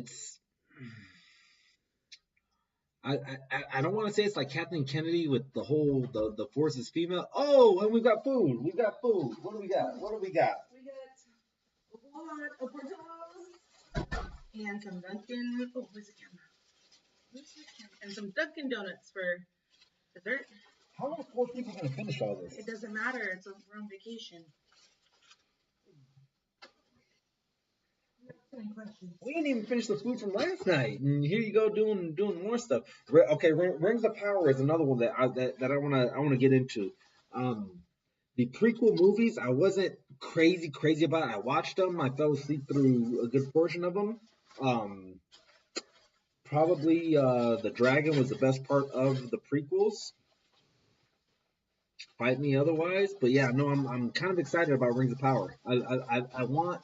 I don't want to say it's like Kathleen Kennedy with the whole the force is female. Oh, and we've got food. We've got food. What do we got? What do we got? We got a whole lot of Portillo's and some Dunkin'. Oh, where's the camera? And some Dunkin' Donuts for dessert. How are 4 people gonna finish all this? It doesn't matter. We're on vacation. We didn't even finish the food from last night, and here you go doing more stuff. Okay, Rings of Power is another one that I want to get into. The prequel movies, I wasn't crazy about. I watched them. I fell asleep through a good portion of them. Probably the dragon was the best part of the prequels. Fight me otherwise, but yeah, no, I'm kind of excited about Rings of Power. I want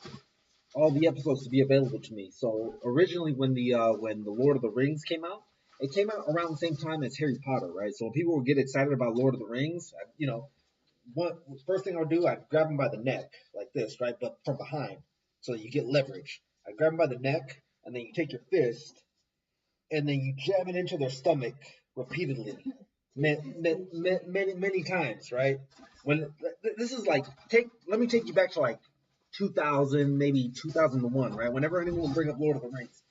all the episodes to be available to me. So originally, when the Lord of the Rings came out, it came out around the same time as Harry Potter, right? So when people would get excited about Lord of the Rings, first thing I would do, I'd grab them by the neck like this, right? But from behind, so you get leverage. I grab them by the neck, and then you take your fist, and then you jam it into their stomach repeatedly, many times, right? When this is like, let me take you back to like 2000, maybe 2001, right? Whenever anyone will bring up Lord of the Rings,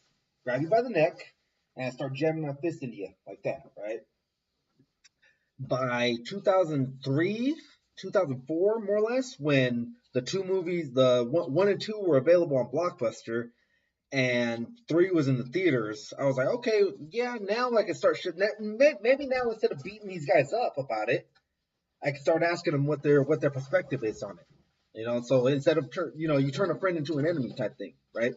grab you by the neck and start jamming my fist into you like that, right? By 2003, 2004, more or less, when the two movies, the one and two, were available on Blockbuster, and 3 was in the theaters, I was like, okay, yeah, now I can start shit. Maybe now, instead of beating these guys up about it, I can start asking them what their perspective is on it. So instead of you turn a friend into an enemy type thing, right?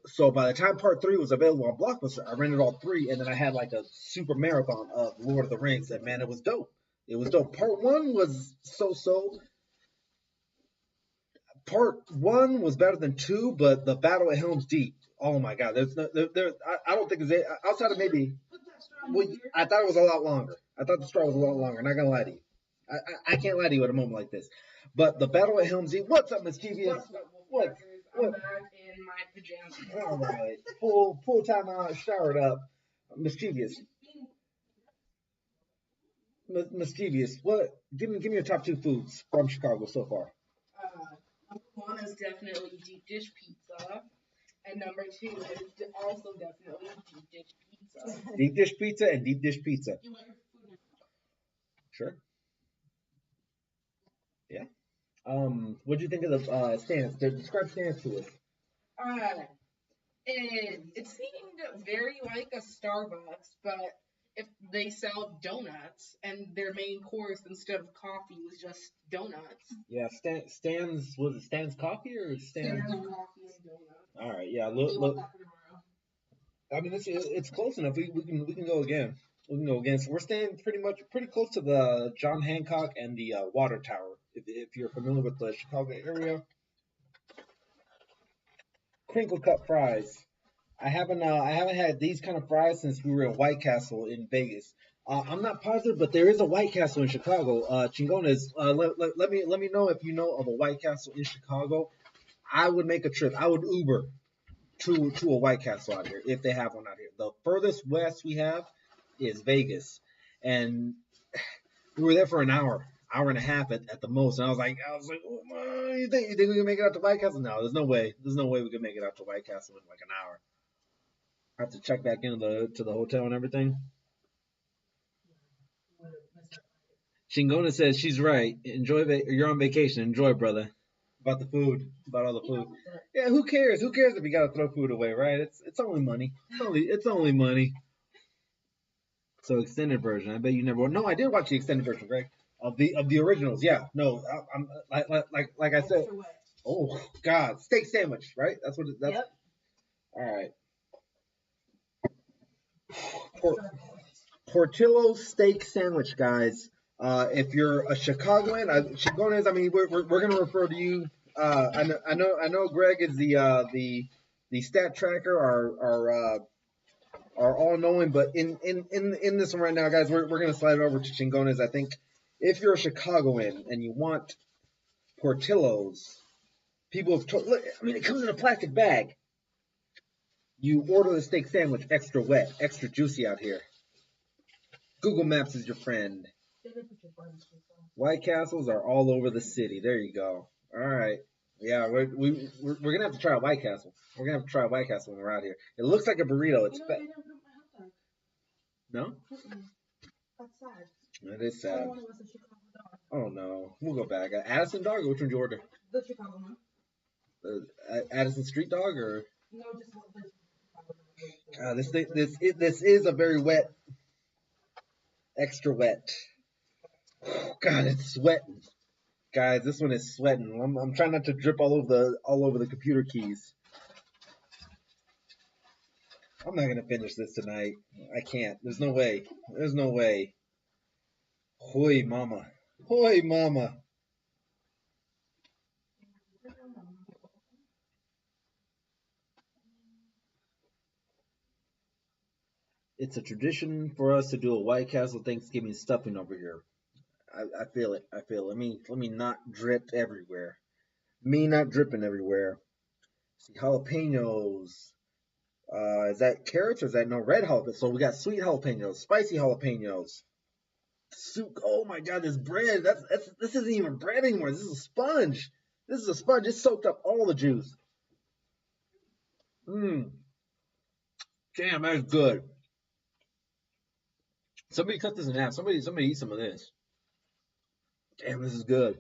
So by the time part 3 was available on Blockbuster, I rented all 3, and then I had like a super marathon of Lord of the Rings, and man, it was dope. It was dope. Part 1 was so. Part 1 was better than 2, but the battle at Helm's Deep, oh my god, I don't think it's outside of maybe. Well, I thought it was a lot longer. I thought the straw was a lot longer. Not gonna lie to you. I can't lie to you at a moment like this. But the battle at Helm's Deep. What's up, Mischievous? What? I'm back in my pajamas. All right. Full time out, showered up. Mischievous. Mischievous. What? Give me your top 2 foods from Chicago so far. Number 1 is definitely deep dish pizza, and number 2 is also definitely deep dish pizza. Deep dish pizza and deep dish pizza. Sure. Yeah. What do you think of the stands? Describe stands to us. It seemed very like a Starbucks, but if they sell donuts and their main course instead of coffee was just donuts. Yeah, Stan's, was it Stan's Coffee or Stan's? Coffee and donuts. All right, yeah. Look. I mean, it's close enough. We can go again. We can go again. So we're staying pretty close to the John Hancock and the Water Tower. If you're familiar with the Chicago area. Crinkle cut fries. I haven't had these kind of fries since we were in White Castle in Vegas. I'm not positive, but there is a White Castle in Chicago. Chingones, let me know if you know of a White Castle in Chicago. I would make a trip. I would Uber to a White Castle out here if they have one out here. The furthest west we have is Vegas, and we were there for an hour and a half at the most. And I was like, oh, you think we can make it out to White Castle? No, there's no way. There's no way we can make it out to White Castle in like an hour. I have to check back into the hotel and everything. Shingona says she's right. You're on vacation. Enjoy, brother. About the food. About all the food. Yeah, who cares? Who cares if you gotta throw food away, right? It's only money. It's only money. So extended version. I bet you never. No, I did watch the extended version, Greg. of the originals. Yeah, no, I'm like I said. Extra wet. Oh God, steak sandwich, right? That's what. That's Yep. all right. Portillo's steak sandwich, guys. If you're a Chicagoan, Chicagoans, I mean, we're gonna refer to you. I know. Greg is the stat tracker, our all knowing. But in this one right now, guys, we're gonna slide it over to Chingones. I think if you're a Chicagoan and you want Portillo's, people have told. Look, I mean, it comes in a plastic bag. You order the steak sandwich extra wet, extra juicy out here. Google Maps is your friend. White Castles are all over the city. There you go. All right. Yeah, we're gonna have to try a White Castle. We're gonna have to try a White Castle when we're out here. It looks like a burrito. It's You know, I didn't put my hot dog. no. Mm-mm. That's sad. It is All I sad. wanted was a Chicago dog. Oh no. We'll go back. Addison dog. Or which one did you order? The Chicago one. Addison Street dog or? No, just what the Chicago dog. This is a very wet, extra wet. God, it's sweating. Guys, this one is sweating. I'm trying not to drip all over the computer keys. I'm not gonna finish this tonight. I can't. There's no way. There's no way. Hoy mama. Hoy mama. It's a tradition for us to do a White Castle Thanksgiving stuffing over here. I feel it. I feel it. Let me not drip everywhere. Me not dripping everywhere. See jalapenos. Is that carrots or is that no red jalapenos? So we got sweet jalapenos, spicy jalapenos. Soup. Oh my God, this bread. This isn't even bread anymore. This is a sponge. This is a sponge. It soaked up all the juice. Mmm. Damn, that's good. Somebody cut this in half. Somebody eat some of this. Damn, this is good.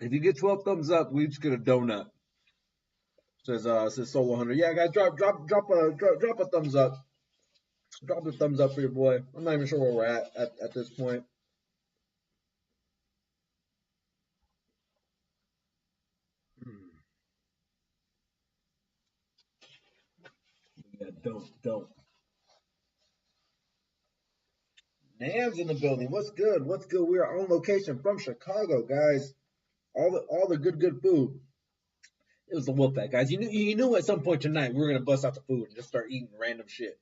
If you get 12 thumbs up, we each get a donut. Says Solo Hunter. Yeah, guys, drop a thumbs up. Drop the thumbs up for your boy. I'm not even sure where we're at this point. Yeah, don't. Nam's in the building. What's good? What's good? We are on location from Chicago, guys. All the good food. It was the Wolfpack, guys. You knew at some point tonight we were gonna bust out the food and just start eating random shit.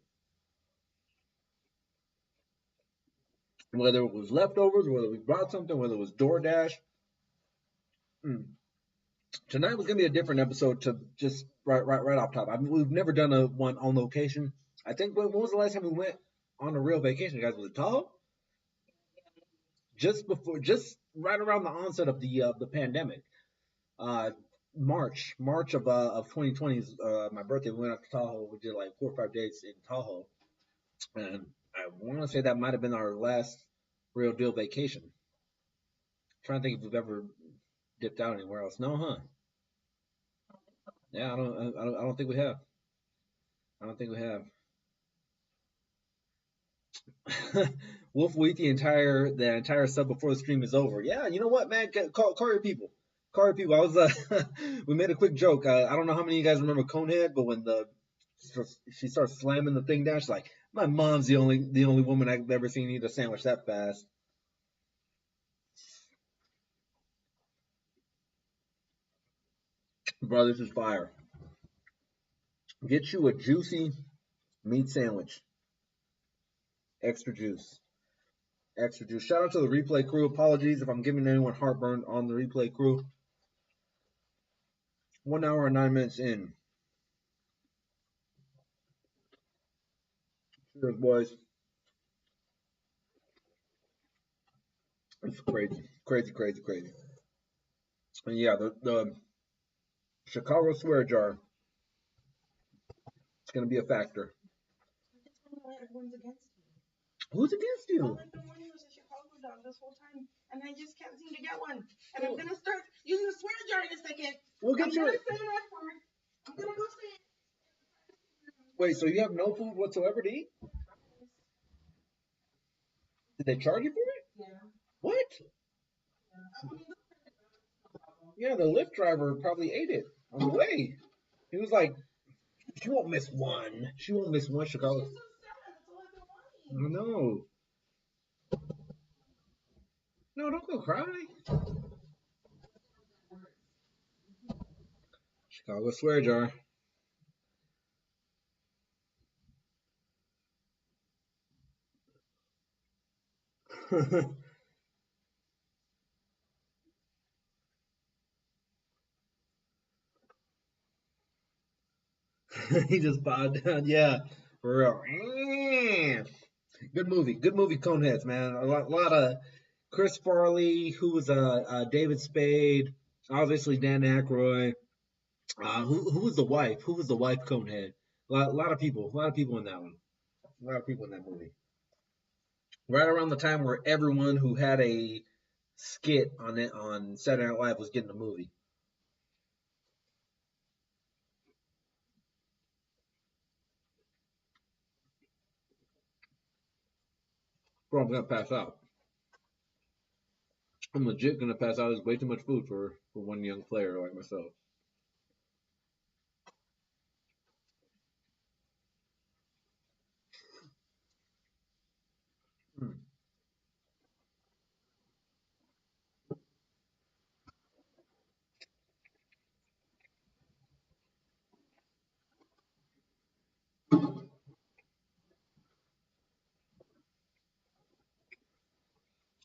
Whether it was leftovers, whether we brought something, whether it was DoorDash. Tonight was gonna be a different episode to just right off top. I mean, we've never done a one on location. I think when was the last time we went on a real vacation, guys? Was it Tahoe? Just right around the onset of the pandemic. March of 2020 is my birthday. We went out to Tahoe. We did like 4 or 5 days in Tahoe, and I want to say that might have been our last real deal vacation. I'm trying to think if we've ever dipped out anywhere else. No, huh? Yeah, I don't think we have. I don't think we have. Wolf will eat the entire sub before the stream is over. Yeah, you know what, man? Call your people. Call your people. I was we made a quick joke. I don't know how many of you guys remember Conehead, but when she starts slamming the thing down, she's like, "My mom's the only woman I've ever seen eat a sandwich that fast." Bro, this is fire. Get you a juicy meat sandwich. Extra juice. Extra juice. Shout out to the replay crew. Apologies if I'm giving anyone heartburn on the replay crew. 1 hour and 9 minutes in. Cheers, boys. It's crazy. And yeah, the Chicago swear jar. It's gonna be a factor. Everyone's against me. Who's against you? All I've been wanting was a Chicago dog this whole time, and I just can't seem to get one. And I'm gonna start using the swear jar in a second. We'll get you it. I'm gonna go say it. Wait, so you have no food whatsoever to eat? Did they charge you for it? Yeah. What? Yeah. I mean, no problem. Yeah, the Lyft driver probably ate it on the way. He was like, she won't miss one. She won't miss one Chicago. She's so sad. That's all I've been wanting. No. No, don't go cry. Chicago swear jar. He just bowed down. Yeah, for real. Good movie. Good movie, Coneheads, man. A lot of Chris Farley, who was David Spade, obviously Dan Aykroyd. Who was the wife? Who was the wife, Conehead? A lot of people. A lot of people in that one. A lot of people in that movie. Right around the time where everyone who had a skit on it on Saturday Night Live was getting a movie. Bro, I'm gonna pass out. I'm legit gonna pass out. There's way too much food for one young player like myself. Hmm.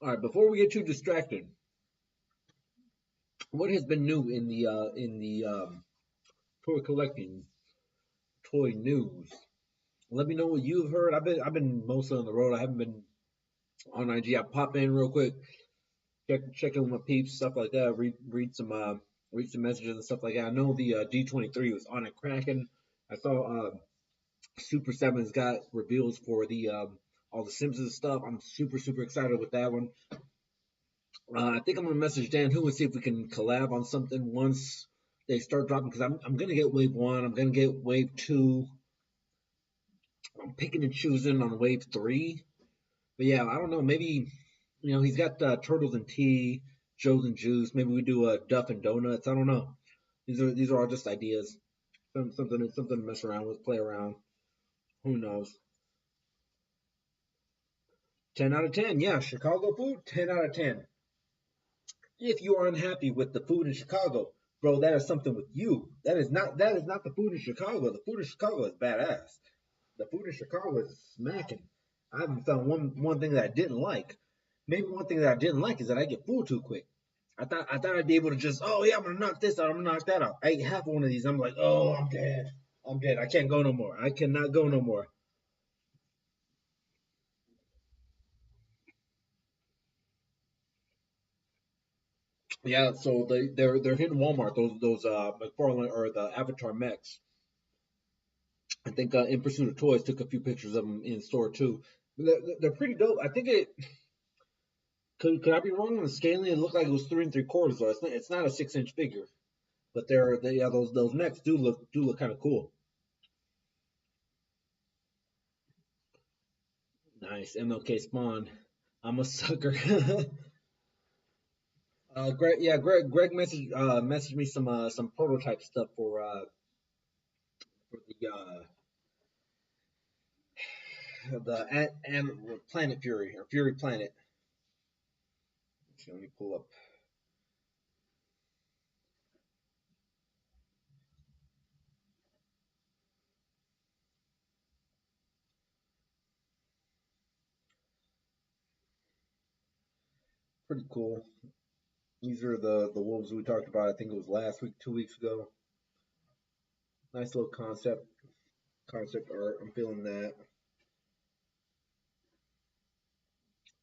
All right, before we get too distracted, what has been new in the toy collecting toy news? Let me know what you've heard. I've been mostly on the road. I haven't been on IG. I pop in real quick, check in with my peeps, stuff like that. Read some messages and stuff like that. I know the D23 was on it cracking. I saw Super Sevens got reveals for the all the Simpsons stuff. I'm super excited with that one. I think I'm gonna message Dan Who and see if we can collab on something once they start dropping because I'm gonna get wave one. I'm gonna get wave two. I'm picking and choosing on wave three. But yeah, I don't know. Maybe he's got turtles and tea, Joe's and juice. Maybe we do Duff and donuts. I don't know. These are all just ideas. Something to mess around with, play around. Who knows? 10 out of 10. Yeah, Chicago food. 10 out of 10. If you are unhappy with the food in Chicago, bro, that is something with you. That is not the food in Chicago. The food in Chicago is badass. The food in Chicago is smacking. I haven't found one thing that I didn't like. Maybe one thing that I didn't like is that I get full too quick. I thought I'd be able to just, oh yeah, I'm gonna knock this out, I'm gonna knock that out. I ate half of one of these, I'm like, oh, I'm dead. I'm dead. I can't go no more. I cannot go no more. Yeah, so they're hitting Walmart. Those McFarlane or the Avatar mechs. I think In Pursuit of Toys took a few pictures of them in store too. They're pretty dope. I think it could I be wrong on the scaling? It looked like it was 3 3/4 though. It's not a 6 inch figure, but yeah, those mechs do look kind of cool. Nice MLK Spawn. I'm a sucker. Greg messaged me some prototype stuff for the Planet Fury or Fury Planet. Let me pull up. Pretty cool. These are the wolves we talked about. I think it was last week, 2 weeks ago. Nice little concept art. I'm feeling that.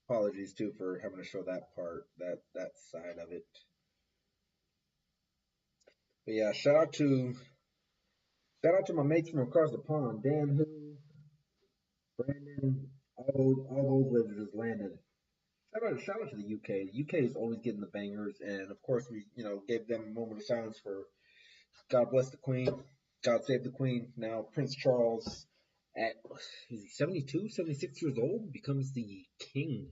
Apologies too for having to show that part, that side of it. But yeah, shout out to my mates from across the pond, Dan Who, Brandon, all those lizards just landed. Shout out to the UK. The UK is always getting the bangers, and of course we gave them a moment of silence for God bless the Queen. God save the Queen. Now Prince Charles, at is he 72, 76 years old, becomes the king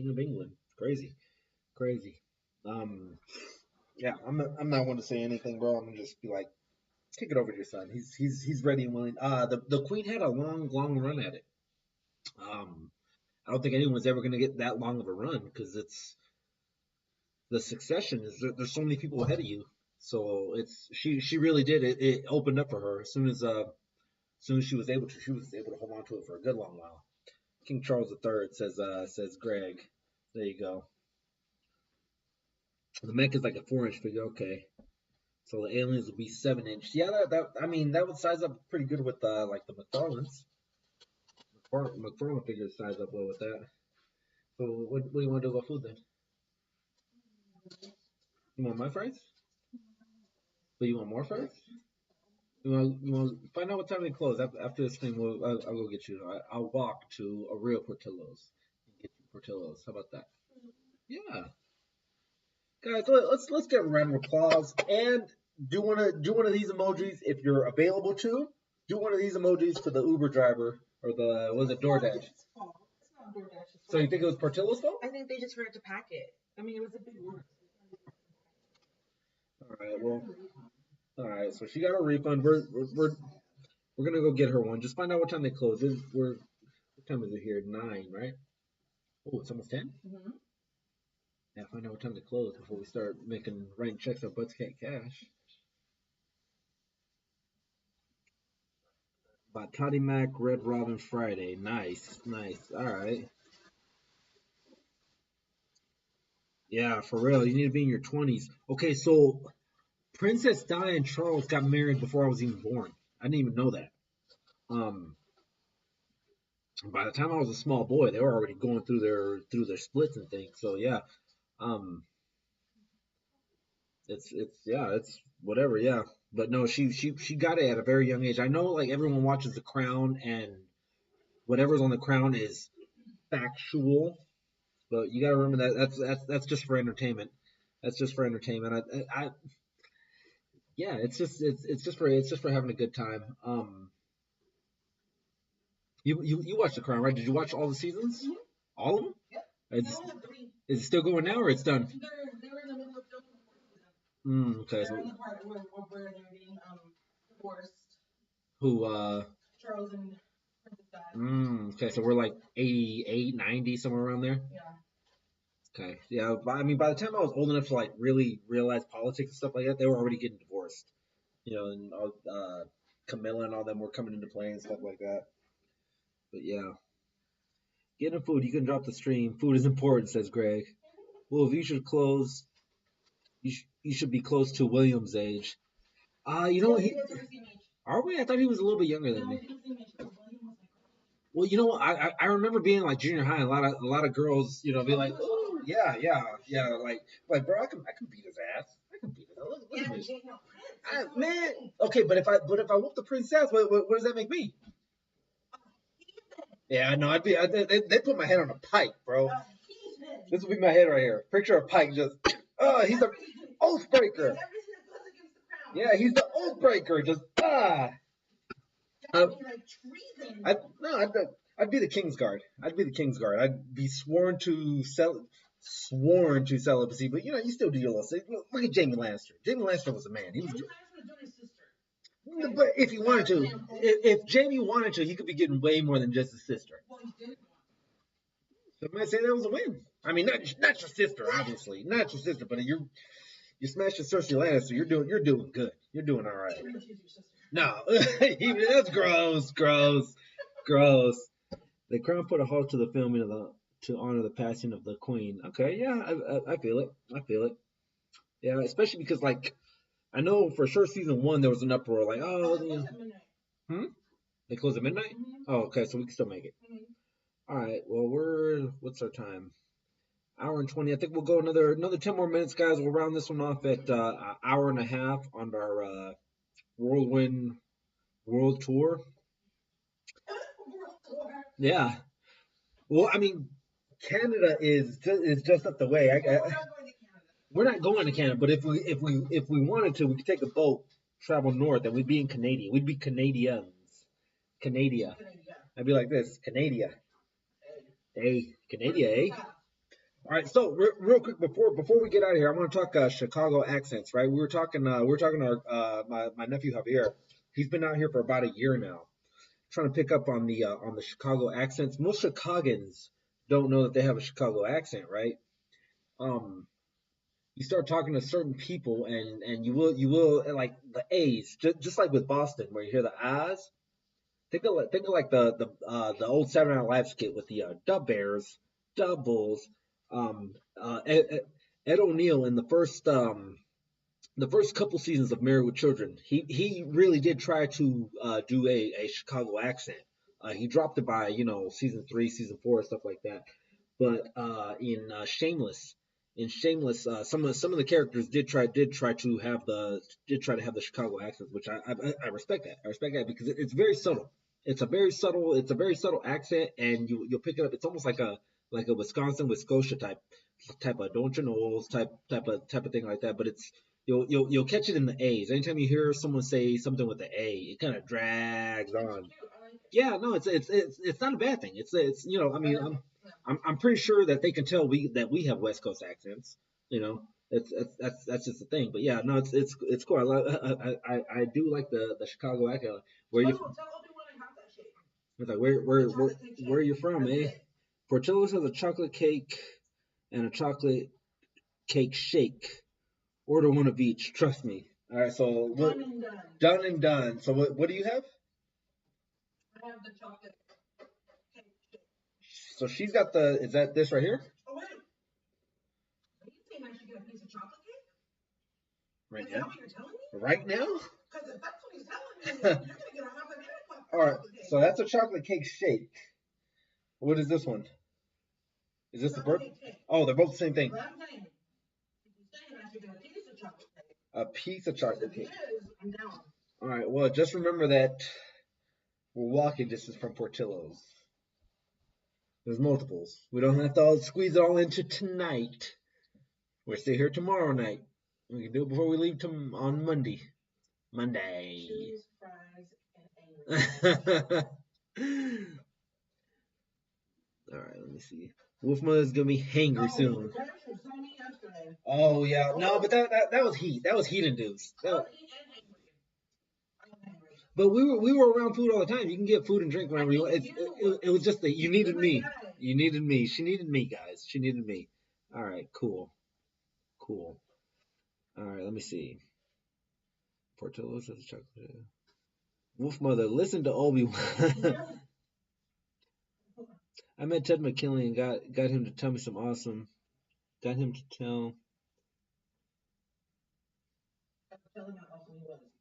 of England. Crazy, crazy. Um, yeah, I'm not going to say anything, bro. I'm gonna just be like, take it over to your son. He's ready and willing. The Queen had a long run at it. Um, I don't think anyone's ever gonna get that long of a run because it's the succession is there's so many people ahead of you. So it's she really did it opened up for her as soon as she was able to hold on to it for a good long while. King Charles III says Greg. There you go. The mech is like a 4-inch figure. Okay, so the aliens will be 7-inch. Yeah, that I mean that would size up pretty good with like the McFarlanes. McFarlane figures size up well with that. So what do you want to do about food then? You want my fries? But you want more fries? You want find out what time they close. After this thing, I'll go get you. I'll walk to a real Portillo's and get you Portillo's. How about that? Yeah, guys, let's get a round of applause and do one of these emojis if you're available to. Do one of these emojis for the Uber driver or the was it DoorDash? It's fall. It's not DoorDash. It's So you think it was Portillo's fault? I think they just forgot to pack it. I mean, it was a big order. All right, well, all right. So she got a refund. We're gonna go get her one. Just find out what time they close. What time is it here? 9, right? Oh, it's almost 10. Mm-hmm. Yeah, find out what time they close before we start writing checks on Butts Cat Cash. By Toddy Mac, Red Robin Friday. Nice, nice. All right. Yeah, for real. You need to be in your 20s. Okay, so Princess Di and Charles got married before I was even born. I didn't even know that. Um, by the time I was a small boy, they were already going through their splits and things. So yeah, um, it's whatever. Yeah, but no, she got it at a very young age. I know like everyone watches The Crown and whatever's on The Crown is factual, but you got to remember that that's just for entertainment. That's just for entertainment. Yeah, it's just for having a good time. You watched The Crown, right? Did you watch all the seasons? Mm-hmm. All of them? Yep. Is, They only have 3. is it still going now or it's done? They were in the middle of filming 4 of them. Okay, They're so in the part where they're being divorced. who Charles and Princess Di. okay, so we're like 88, 90, somewhere around there. Yeah. Okay. Yeah, but I mean by the time I was old enough to like really realize politics and stuff like that, they were already getting divorced. And Camilla and all them were coming into play and stuff like that. But yeah. Getting food, you can drop the stream. Food is important, says Greg. Well, if you should close, you should be close to William's age. You know what? Are we? I thought he was a little bit younger than me. Well, you know what? I remember being like junior high, and a lot of girls, be like, oh yeah, like bro, I can beat his ass. I can beat his ass. Look at me. Man, okay, but if I whoop the princess, what does that make me? Yeah, no, they put my head on a pike, bro. This will be my head right here. Picture a pike just. He's an oath breaker. Yeah, he's the oath breaker. Just I'd be the King's Guard. I'd be the King's Guard. I'd be sworn to celibacy, but you still do your little thing. Look at Jamie Lannister. Jamie Lannister was a man. He was. But if he wanted to, if Jamie wanted to, he could be getting way more than just his sister. So I might say that was a win. I mean, not your sister, obviously, not your sister, but you smashing Cersei Lannister. You're doing good. You're doing all right. No, that's gross. The Crown put a halt to the filming to honor the passing of the Queen. Okay, yeah, I feel it. Yeah, especially because like. I know for sure season 1 there was an uproar like, they close at midnight? Mm-hmm. Oh, okay, so we can still make it. Mm-hmm. All right, well what's our time? Hour and 20. I think we'll go another 10 more minutes, guys. We'll round this one off at an hour and a half on our Whirlwind World Tour. Yeah. Well, I mean, Canada is just up the way. We're not going to Canada, but if we wanted to, we could take a boat travel north, and we'd be in Canada. We'd be Canadians. Canada. I'd be like this, Canada. Hey, Canada, eh? All right, so real quick before we get out of here, I want to talk Chicago accents, right? We were talking to my nephew Javier. He's been out here for about a year now, trying to pick up on the Chicago accents. Most Chicagoans don't know that they have a Chicago accent, right? Um, you start talking to certain people, and you will like the A's, just like with Boston, where you hear the I's. Think of like the old Saturday Night Live skit with the Dub Bears, Dub Bulls, Ed O'Neill in the first couple seasons of Married with Children. He really did try to do a Chicago accent. He dropped it by season 3, season 4, stuff like that. But in Shameless, some of the characters did try to have the Chicago accents, which I respect that. I respect that because it's very subtle. It's a very subtle accent, and you'll pick it up. It's almost like a Wisconsin with Scotia type of don't you knows type of thing like that. But you'll catch it in the A's. Anytime you hear someone say something with the A, it kind of drags on. Yeah, no, it's not a bad thing. I mean, I'm pretty sure that they can tell we have West Coast accents. You know, that's just the thing. But yeah, no, it's cool. I do like the Chicago accent. Where you it's like where are you from, eh? Portillo's has a chocolate cake and a chocolate cake shake. Order one of each. Trust me. All right, so we're done and done. So what do you have? I have the chocolate cake. So she's got the. Is that this right here? Oh wait, are you saying I should get a piece of chocolate cake? Right Is that now? what you're telling me? Right now? Because if that's what he's telling me, you're gonna get a half a minute All right. chocolate cake. So that's a chocolate cake shake. What is this one? Is this the birth? Chocolate cake. Oh, they're both the same thing. But I'm saying, if you're saying I should get a piece of chocolate cake, A piece of because chocolate if it cake. is, I'm down. All right. Well, just remember that we're walking distance from Portillo's. There's multiples. We don't have to all squeeze it all into tonight. We'll stay here tomorrow night. We can do it before we leave on Monday. Monday. Cheese, fries, and angry. All right, let me see. Wolf Mother's gonna be hangry Oh, soon. Crash was telling me yesterday. Oh yeah, no, but that was heat. That was heat induced. I'll eat and angry. I'm angry. But we were around food all the time. You can get food and drink whenever you want. It was just that you needed me. You needed me. She needed me, guys. She needed me. All right, cool. All right, let me see. Portillo's has a chocolate. Wolf Mother, listen to Obi-Wan. I met Ted McKinley and got him to tell me some awesome. Got him to tell.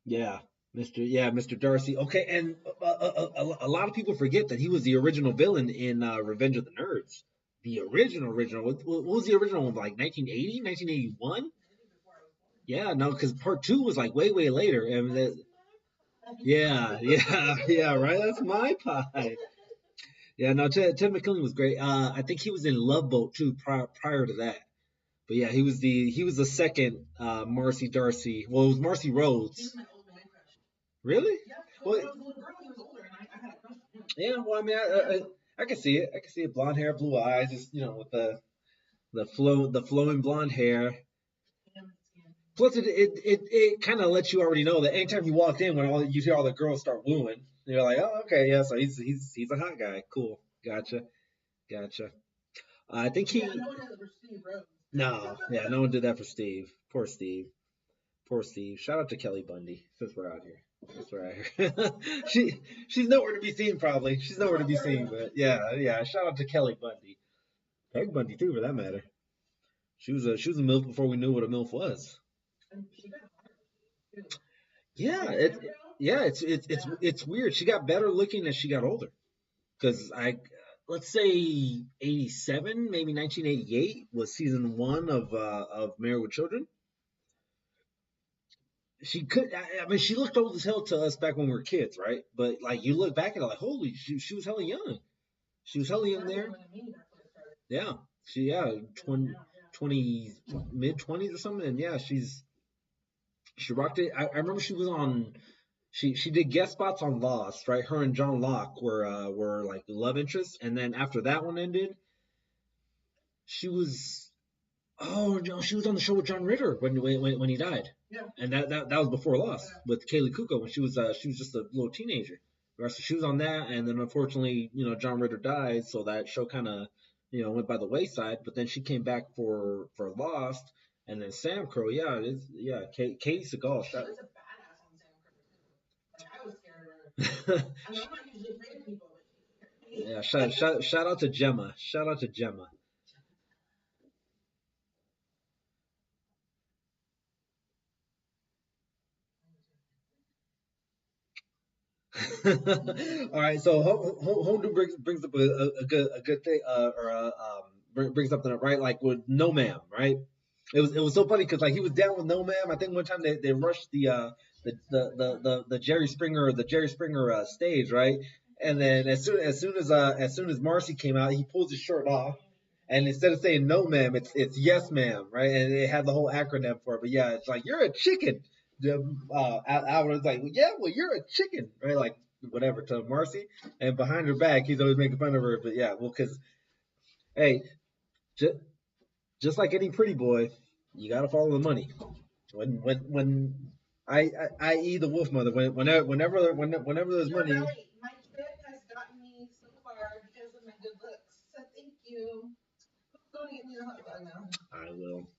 Yeah, Mr. Darcy. Okay, and a lot of people forget that he was the original villain in Revenge of the Nerds. The original. What was the original one? Like 1980, 1981? Yeah, no, because part 2 was like way later. And yeah, right. That's my pie. Yeah, no, Ted McKinley was great. I think he was in Love Boat too prior to that. But yeah, he was the second Marcy Darcy. Well, it was Marcy Rhodes. He's my old man crush. Really? Yeah, Well, when I was a little girl, he was older, and I had a crush on him. yeah. Well, I mean, I can see it. I can see it. Blonde hair, blue eyes, just with the flowing blonde hair. Plus, it kind of lets you already know that anytime you walked in, when you hear all the girls start wooing, you're like, oh, okay, yeah. So he's a hot guy. Cool. Gotcha. I think he. Yeah, no one has it for Steve Rhodes. No, yeah, no one did that for Steve. Poor Steve. Shout out to Kelly Bundy since we're out here. She's nowhere to be seen probably. She's nowhere to be seen, but yeah. Shout out to Kelly Bundy. Peg Bundy too, for that matter. She was a MILF before we knew what a MILF was. And she got fired, too. Yeah, it's weird. She got better looking as she got older. Because let's say 87, maybe 1988 was season 1 of Married with Children. She she looked old as hell to us back when we were kids, right? But like you look back at it, like holy, she was hella young. She was hella young there. Yeah, 20 mid 20s or something, and yeah, she's She rocked it. I remember she was on. She did guest spots on Lost, right? Her and John Locke were like love interests, and then after that one ended, she was oh no, she was on the show with John Ritter when he died. Yeah. And that was before Lost with Kaylee Kuko when she was just a little teenager. Right, so she was on that, and then unfortunately, John Ritter died, so that show kind of went by the wayside. But then she came back for Lost, and then Sam Crow, yeah, it is, yeah, Katie Seagal. She was a badass on Sam Crow too. Like I was scared of her. I mean, I'm not usually afraid of people, but she scared me. Yeah, shout out to Gemma. Shout out to Gemma. All right, so Hondu brings up a good thing, brings something up, right? Like with No Ma'am, right? It was so funny because like he was down with No Ma'am. I think one time they rushed the Jerry Springer stage, right? And then as soon as Marcy came out, he pulls his shirt off, and instead of saying No Ma'am, it's Yes Ma'am, right? And it had the whole acronym for it. But yeah, it's like you're a chicken. Albert was like, well, yeah, well, you're a chicken, right? Like, whatever, to Marcy. And behind her back, he's always making fun of her. But yeah, well, because, hey, just, just like any pretty boy, you got to follow the money. When i.e. the Wolf Mother, whenever there's You're money. right. My kid has gotten me so far because of my good looks. So thank you. Go to get me a hot dog now. I will.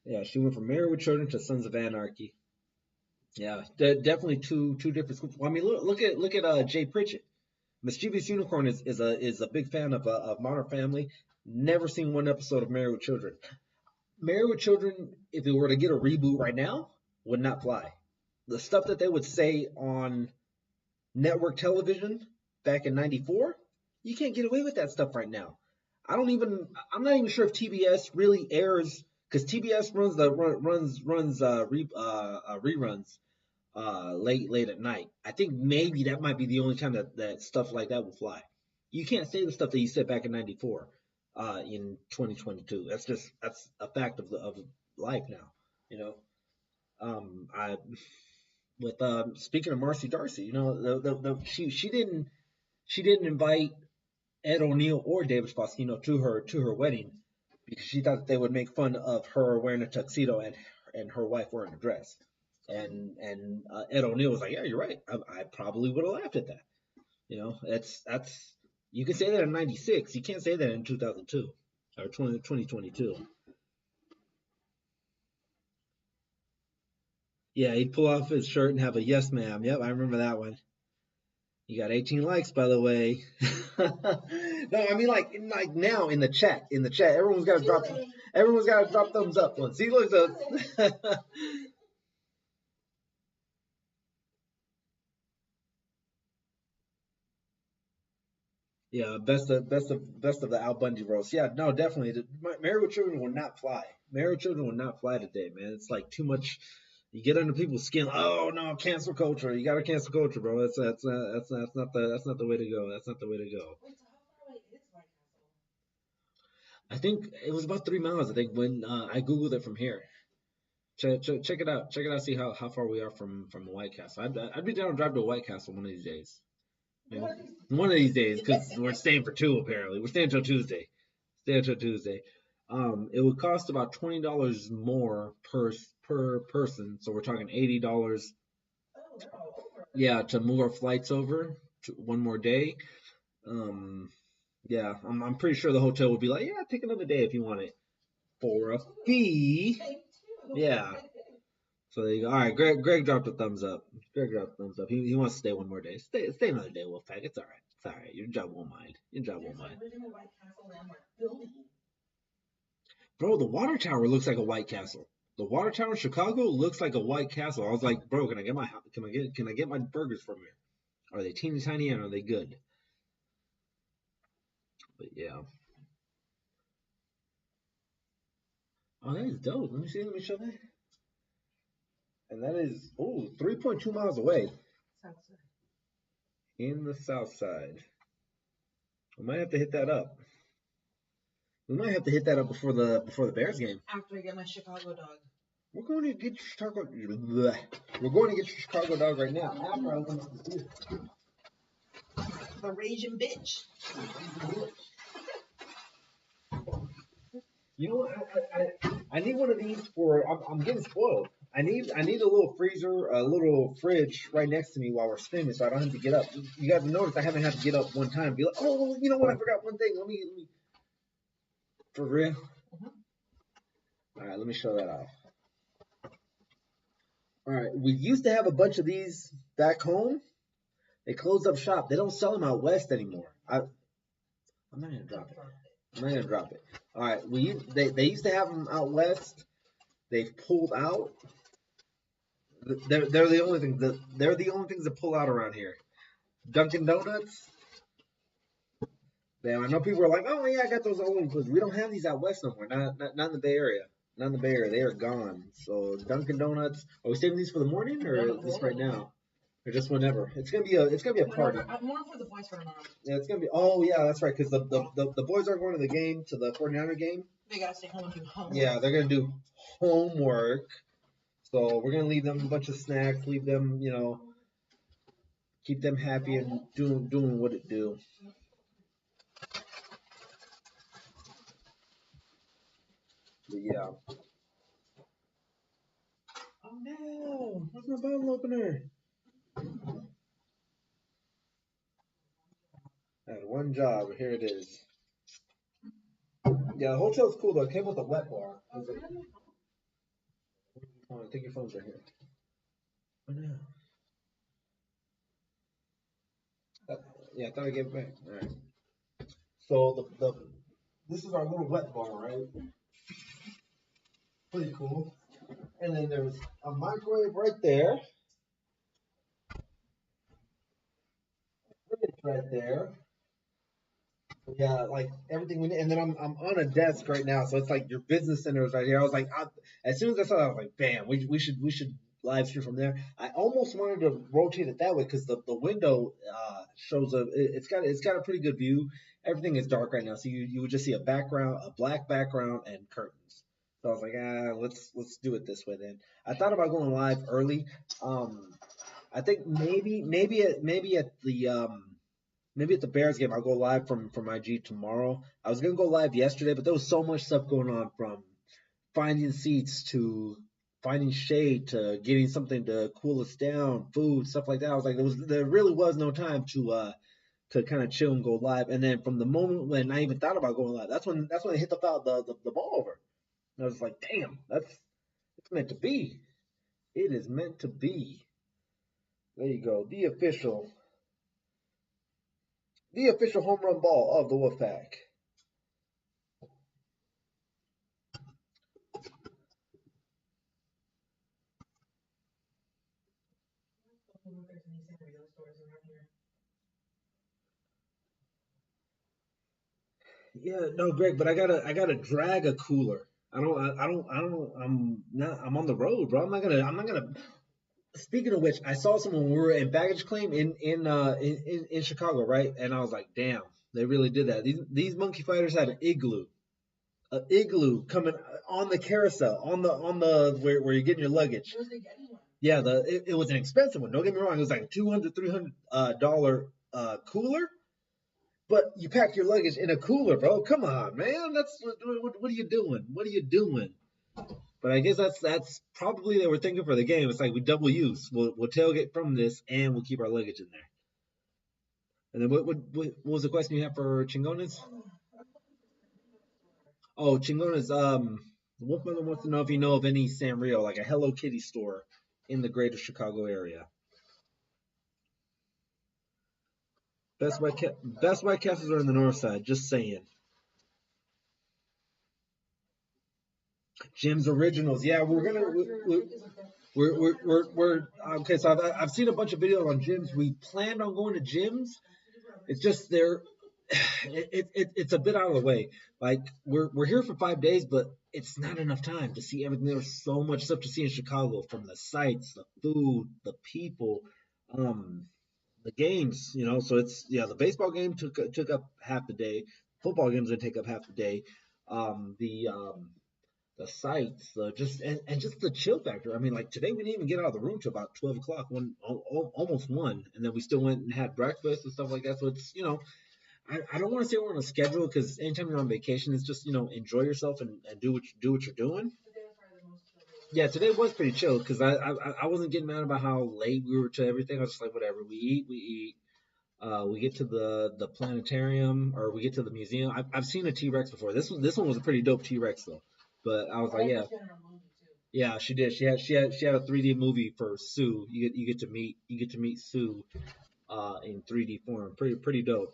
Yeah, she went from Married with Children to Sons of Anarchy. Yeah, definitely two different schools. Well, I mean, look at Jay Pritchett. Mischievous Unicorn is a big fan of Modern Family. Never seen one episode of Married with Children. Married with Children, if it were to get a reboot right now, would not fly. The stuff that they would say on network television back in '94, you can't get away with that stuff right now. I'm not even sure if TBS really airs because TBS runs reruns late at night. I think maybe that might be the only time that stuff like that will fly. You can't say the stuff that you said back in '94 in 2022. That's a fact of life now. You know, I with speaking of Marcy Darcy, she didn't invite Ed O'Neill or David Faustino to her wedding because she thought that they would make fun of her wearing a tuxedo and her wife wearing a dress. And Ed O'Neill was like, yeah, you're right. I probably would have laughed at that. That's you can say that in '96. You can't say that in 2002 or 2022. Yeah, he'd pull off his shirt and have a yes, ma'am. Yep, I remember that one. You got 18 likes, by the way. No, I mean like now in the chat, everyone's got to drop thumbs up. One. See, look, yeah, best of the Al Bundy roast. Yeah, no, definitely. Married with Children will not fly. Married with Children will not fly today, man. It's like too much. You get under people's skin. Oh no, cancel culture. You got to cancel culture, bro. That's not the way to go. That's not the way to go. Wait, so how far away is White Castle? I think it was about 3 miles. I think when I googled it from here. Check it out. Check it out. See how far we are from White Castle. I'd be down to drive to White Castle one of these days. You know, one of these days, because we're staying for two apparently. We're staying until Tuesday. Stay until Tuesday. It would cost about $20 more per person, so we're talking $80. Oh, they're all over. Yeah, to move our flights over to one more day. Um, yeah, I'm pretty sure the hotel would be like, yeah, take another day if you want it for a fee. Thank you. Yeah. So there you go. All right, Greg dropped a thumbs up. Greg dropped a thumbs up. He wants to stay one more day. Stay another day, Wolfpack. It's all right. It's all right. Your job won't mind. Your job won't mind. There's an original White Castle landmark building. Bro, the water tower looks like a White Castle. The water tower in Chicago looks like a White Castle. I was like, bro, can I get my burgers from here? Are they teeny tiny and are they good? But yeah. Oh, that is dope. Let me see. Let me show that. And that is 3.2 miles away Southside. in the south side. I might have to hit that up. We might have to hit that up before the Bears game. After I get my Chicago dog. We're going to get Chicago. Bleh. We're going to get Chicago dog right now. After I open up the beer. The raging bitch. You know what? I need one of these for. I'm getting spoiled. I need a little freezer, a little fridge right next to me while we're streaming, so I don't have to get up. You guys notice I haven't had to get up one time. Be like, oh, you know what? I forgot one thing. Let me. For real. All right, let me show that off. All right, we used to have a bunch of these back home. They closed up shop. They don't sell them out west anymore. I'm not gonna drop it. I'm not gonna drop it. All right, they used to have them out west. They've pulled out. They're the only thing they're the only things that pull out around here. Dunkin' Donuts. Damn, I know people are like, oh yeah, I got those old ones. We don't have these out west no more. Not in the Bay Area. Not in the Bay Area. They are gone. So Dunkin' Donuts. Are we saving these for the morning or just right now? Or just whenever? It's gonna be a party. More for the boys for tomorrow. Yeah, it's gonna be. Oh yeah, that's right. Because the boys aren't going to the game, to the 49er game. They gotta stay home and do homework. Yeah, they're gonna do homework. So we're gonna leave them a bunch of snacks. Leave them, keep them happy and doing what it do. But yeah. Oh no! Where's my bottle opener? I had one job. Here it is. Yeah, the hotel's cool though. It came with a wet bar. I think your phone's right here. Oh no. Yeah, I thought I gave it back. All right. So this is our little wet bar, right? Pretty cool. And then there's a microwave right there. Fridge right there. Yeah, like everything we need. And then I'm on a desk right now, so it's like your business center is right here. I was like, as soon as I saw that, I was like, bam, we should live stream from there. I almost wanted to rotate it that way because the window shows it's got a pretty good view. Everything is dark right now, so you would just see a black background and curtains. So I was like, let's do it this way then. I thought about going live early. I think maybe at the Bears game I'll go live from IG tomorrow. I was gonna go live yesterday, but there was so much stuff going on, from finding seats to finding shade to getting something to cool us down, food, stuff like that. I was like, there really was no time to kind of chill and go live. And then from the moment when I even thought about going live, that's when I hit the ball over. And I was like, damn, it's meant to be. It is meant to be. There you go. The official home run ball of the Wolfpack. Yeah, no, Greg, but I gotta drag a cooler. I'm on the road, bro. I'm not gonna. Speaking of which, I saw someone when we were in baggage claim in Chicago, right? And I was like, damn, they really did that. These monkey fighters had an igloo coming on the carousel, on the where you're getting your luggage. Where's they getting one? Yeah, it was an expensive one. Don't get me wrong. It was like $200-$300 cooler. But you pack your luggage in a cooler, bro. Come on, man. What are you doing? What are you doing? But I guess that's probably they were thinking for the game. It's like we double use. We'll tailgate from this and we'll keep our luggage in there. And then what was the question you have for Chingones? Oh, Chingones. Wolfmother wants to know if you know of any Sanrio, like a Hello Kitty store in the greater Chicago area. Best Buy castles are in the north side. Just saying. Jim's Originals. Yeah, we're okay. So I've seen a bunch of videos on gyms. We planned on going to gyms. It's just it's a bit out of the way. Like we're here for 5 days, but it's not enough time to see everything. There's so much stuff to see in Chicago, from the sights, the food, the people, the games. So it's the baseball game took up half the day. Football game's gonna take up half the day. The sights, just and just the chill factor. I mean, like today we didn't even get out of the room till about 12 o'clock, almost one, and then we still went and had breakfast and stuff like that. So it's I don't want to say we're on a schedule because anytime you're on vacation, it's just enjoy yourself and do what you're doing. Yeah, today was pretty chill because I wasn't getting mad about how late we were to everything. I was just like, whatever. We eat. We get to the planetarium or we get to the museum. I've seen a T Rex before. This one was a pretty dope T Rex though. But I was like, yeah, yeah, she did. She had a 3D movie for Sue. You get to meet Sue in 3D form. Pretty dope.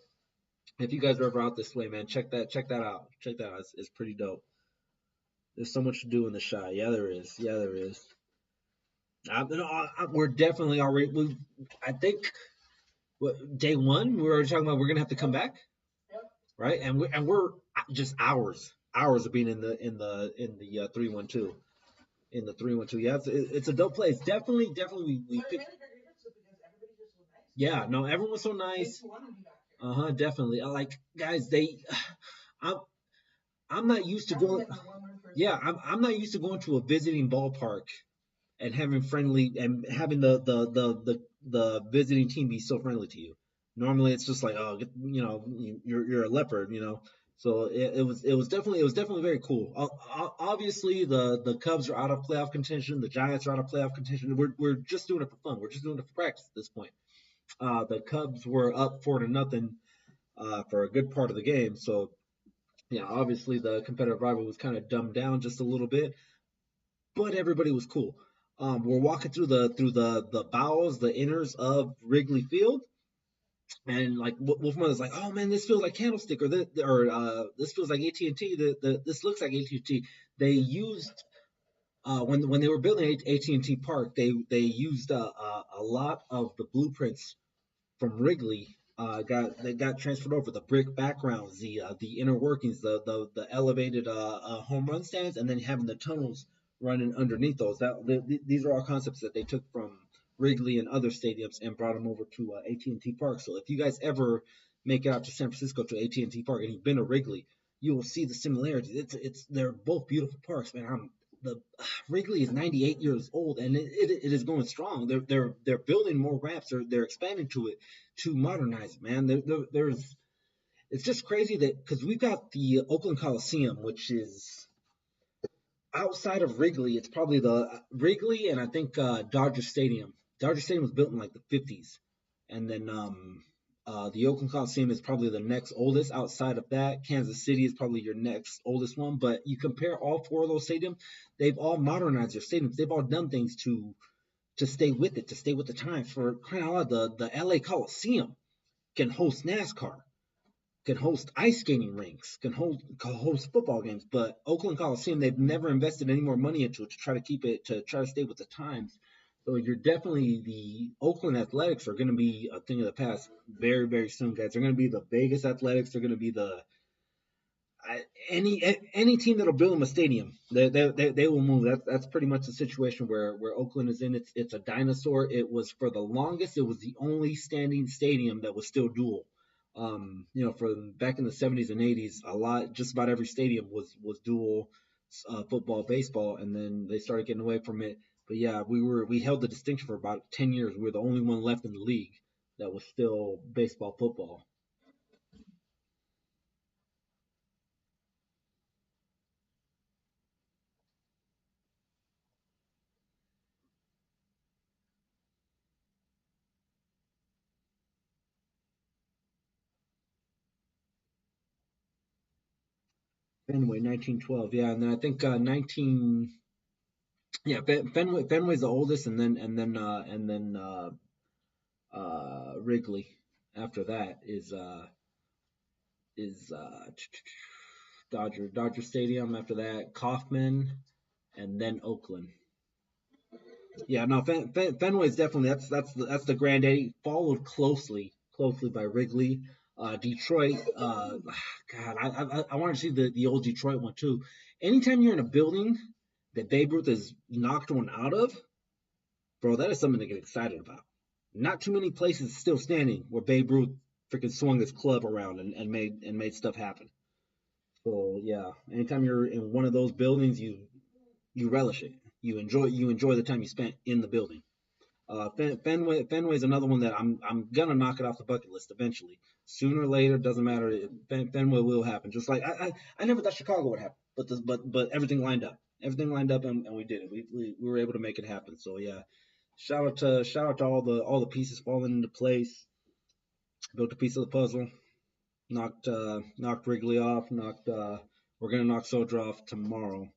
If you guys are ever out this way, man, check that out. Check that out. It's pretty dope. There's so much to do in the shot. Yeah, there is. Yeah, there is. We're definitely already. I think day one we were already talking about we're gonna have to come back, right? And we're just hours of being in the 312 in the 312. Yeah, it's a dope place. Definitely yeah. No, everyone was so nice. Uh-huh, definitely. I like guys. I'm I'm not used to going. Yeah, I'm not used to going to a visiting ballpark and having friendly and having the visiting team be so friendly to you. Normally, it's just like, oh, you're a leopard. So it was definitely very cool. Obviously, the Cubs are out of playoff contention. The Giants are out of playoff contention. We're just doing it for fun. We're just doing it for practice at this point. The Cubs were up 4-0 for a good part of the game. So yeah, obviously the competitive rivalry was kind of dumbed down just a little bit, but everybody was cool. We're walking through the bowels, the inners of Wrigley Field, and like Wolfman like, "Oh man, this feels like Candlestick, or this feels like AT&T. This looks like AT&T." They used when they were building AT&T Park, they used a lot of the blueprints from Wrigley got transferred over. The brick backgrounds, the inner workings, the elevated home run stands, and then having the tunnels running underneath those. These are all concepts that they took from Wrigley and other stadiums and brought them over to AT&T Park. So if you guys ever make it out to San Francisco to AT&T Park and you've been to Wrigley, you will see the similarities. They're both beautiful parks, man. The Wrigley is 98 years old and it is going strong. They're building more ramps. They're expanding to it to modernize it, man. There's it's just crazy that because we've got the Oakland Coliseum, which is outside of Wrigley. It's probably the Wrigley and I think Dodger Stadium. Dodger Stadium was built in like the 50s, and then the Oakland Coliseum is probably the next oldest. Outside of that, Kansas City is probably your next oldest one. But you compare all four of those stadiums, they've all modernized their stadiums. They've all done things to stay with it, to stay with the times. For crying out loud, the LA Coliseum can host NASCAR, can host ice skating rinks, can host football games. But Oakland Coliseum, they've never invested any more money into it to try to keep it to try to stay with the times. So you're definitely the Oakland Athletics are going to be a thing of the past very very soon, guys. They're going to be the Vegas Athletics. They're going to be the any team that'll build them a stadium, they will move. That's pretty much the situation where Oakland is in. It's a dinosaur. It was for the longest. It was the only standing stadium that was still dual. For back in the 70s and 80s, just about every stadium was dual football, baseball, and then they started getting away from it. But yeah, we held the distinction for about 10 years. We were the only one left in the league that was still baseball, football. Fenway, 1912. Yeah, and then I think 19. Yeah, Fenway's the oldest, and then Wrigley after that is Dodger Stadium. After that, Kauffman, and then Oakland. Yeah, no, Fenway's definitely that's the granddaddy, followed closely by Wrigley. Detroit, God, I want to see the old Detroit one too. Anytime you're in a building that Babe Ruth has knocked one out of, bro, that is something to get excited about. Not too many places still standing where Babe Ruth freaking swung his club around and made stuff happen. So yeah, anytime you're in one of those buildings, you relish it. You enjoy the time you spent in the building. Fenway's another one that I'm gonna knock it off the bucket list eventually. Sooner or later, doesn't matter. Fenway will happen. Just like I never thought Chicago would happen, but everything lined up. Everything lined up, and we did it. We were able to make it happen. So yeah, shout out to all the pieces falling into place. Built a piece of the puzzle. Knocked Wrigley off. We're gonna knock Soldier off tomorrow.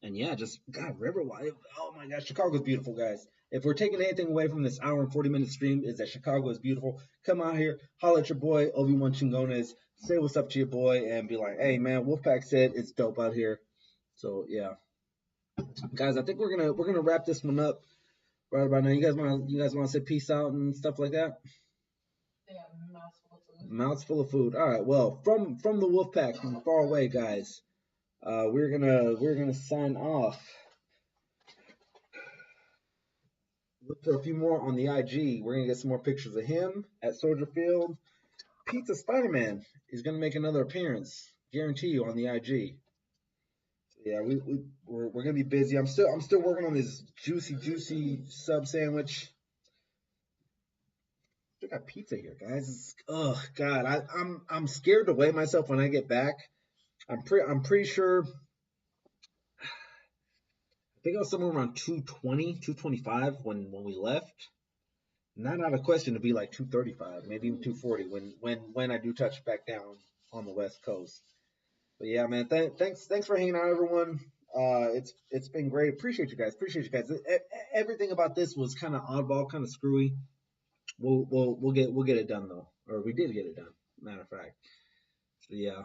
And yeah, just God, Riverwalk. Oh my gosh, Chicago's beautiful, guys. If we're taking anything away from this hour and 40-minute stream, is that Chicago is beautiful. Come out here, holler at your boy Obi-Wan Chingones, say what's up to your boy, and be like, hey man, Wolfpack said it's dope out here. So yeah, guys, I think we're gonna wrap this one up right about now. You guys want to say peace out and stuff like that? Yeah, mouthful of food. Mouths full of food. All right. Well, from the Wolfpack, from far away, guys. We're gonna sign off. Look for a few more on the IG. We're gonna get some more pictures of him at Soldier Field. Pizza Spider-Man is gonna make another appearance. Guarantee you on the IG. Yeah, we're gonna be busy. I'm still working on this juicy sub sandwich. Still got pizza here, guys. Oh God, I'm scared to weigh myself when I get back. I'm pretty sure. I think I was somewhere around 220, 225 when we left. Not out of question to be like 235, maybe even 240 when I do touch back down on the West Coast. But yeah, man, thanks for hanging out, everyone. It's been great. Appreciate you guys. Everything about this was kind of oddball, kind of screwy. We'll get it done though, or we did get it done. Matter of fact. So yeah.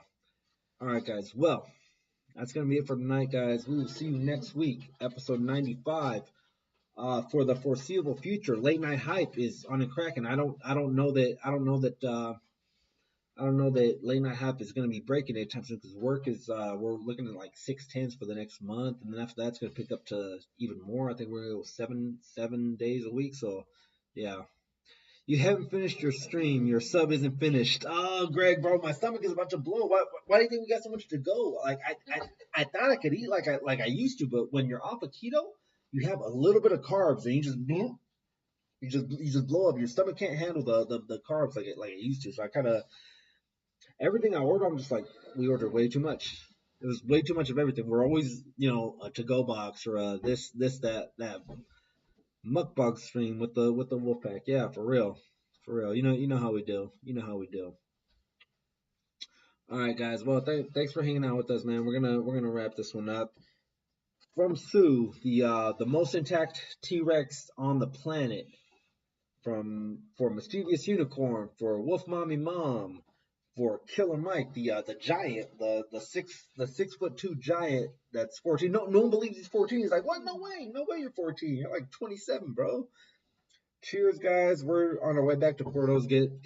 All right, guys. Well, that's gonna be it for tonight, guys. We will see you next week, episode 95. For the foreseeable future, late night hype is on a crack, and I don't know that late night hype is gonna be breaking anytime soon because work is we're looking at like 610s for the next month, and then after that it's gonna pick up to even more. I think we're gonna go seven days a week. So yeah. You haven't finished your stream. Your sub isn't finished. Oh, Greg, bro, my stomach is about to blow. Why do you think we got so much to go? Like I thought I could eat like I used to, but when you're off of keto, you have a little bit of carbs and you just blow up. Your stomach can't handle the carbs like it used to. So I kind of everything I order, I'm just like we ordered way too much. It was way too much of everything. We're always a to go box or this that mukbang stream with the Wolfpack. Yeah, for real. For real. You know how we do. You know how we do. All right, guys. Well, thanks for hanging out with us, man. We're gonna wrap this one up. From Sue, the most intact T-Rex on the planet. For Mischievous Unicorn, for Wolf Mommy Mom, for Killer Mike, the giant, the 6'2" giant that's 14. No one believes he's 14. He's like, what? No way you're 14. You're like 27, bro. Cheers, guys. We're on our way back to Portos. Get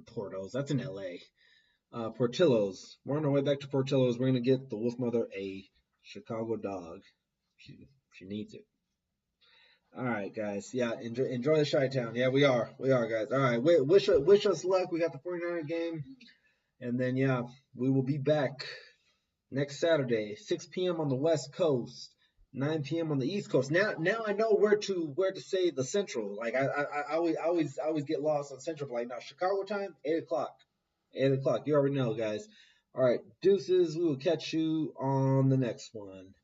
Portos. That's in LA. Portillo's. We're on our way back to Portillo's. We're gonna get the Wolf Mother a Chicago dog. She needs it. All right, guys. Yeah, enjoy the Chi-Town. Yeah, we are, guys. All right, wish us luck. We got the 49er game, and then yeah, we will be back next Saturday, 6 p.m. on the West Coast, 9 p.m. on the East Coast. Now I know where to say the Central. Like I always get lost on Central. Like now Chicago time, 8 o'clock. 8 o'clock. You already know, guys. All right, deuces. We will catch you on the next one.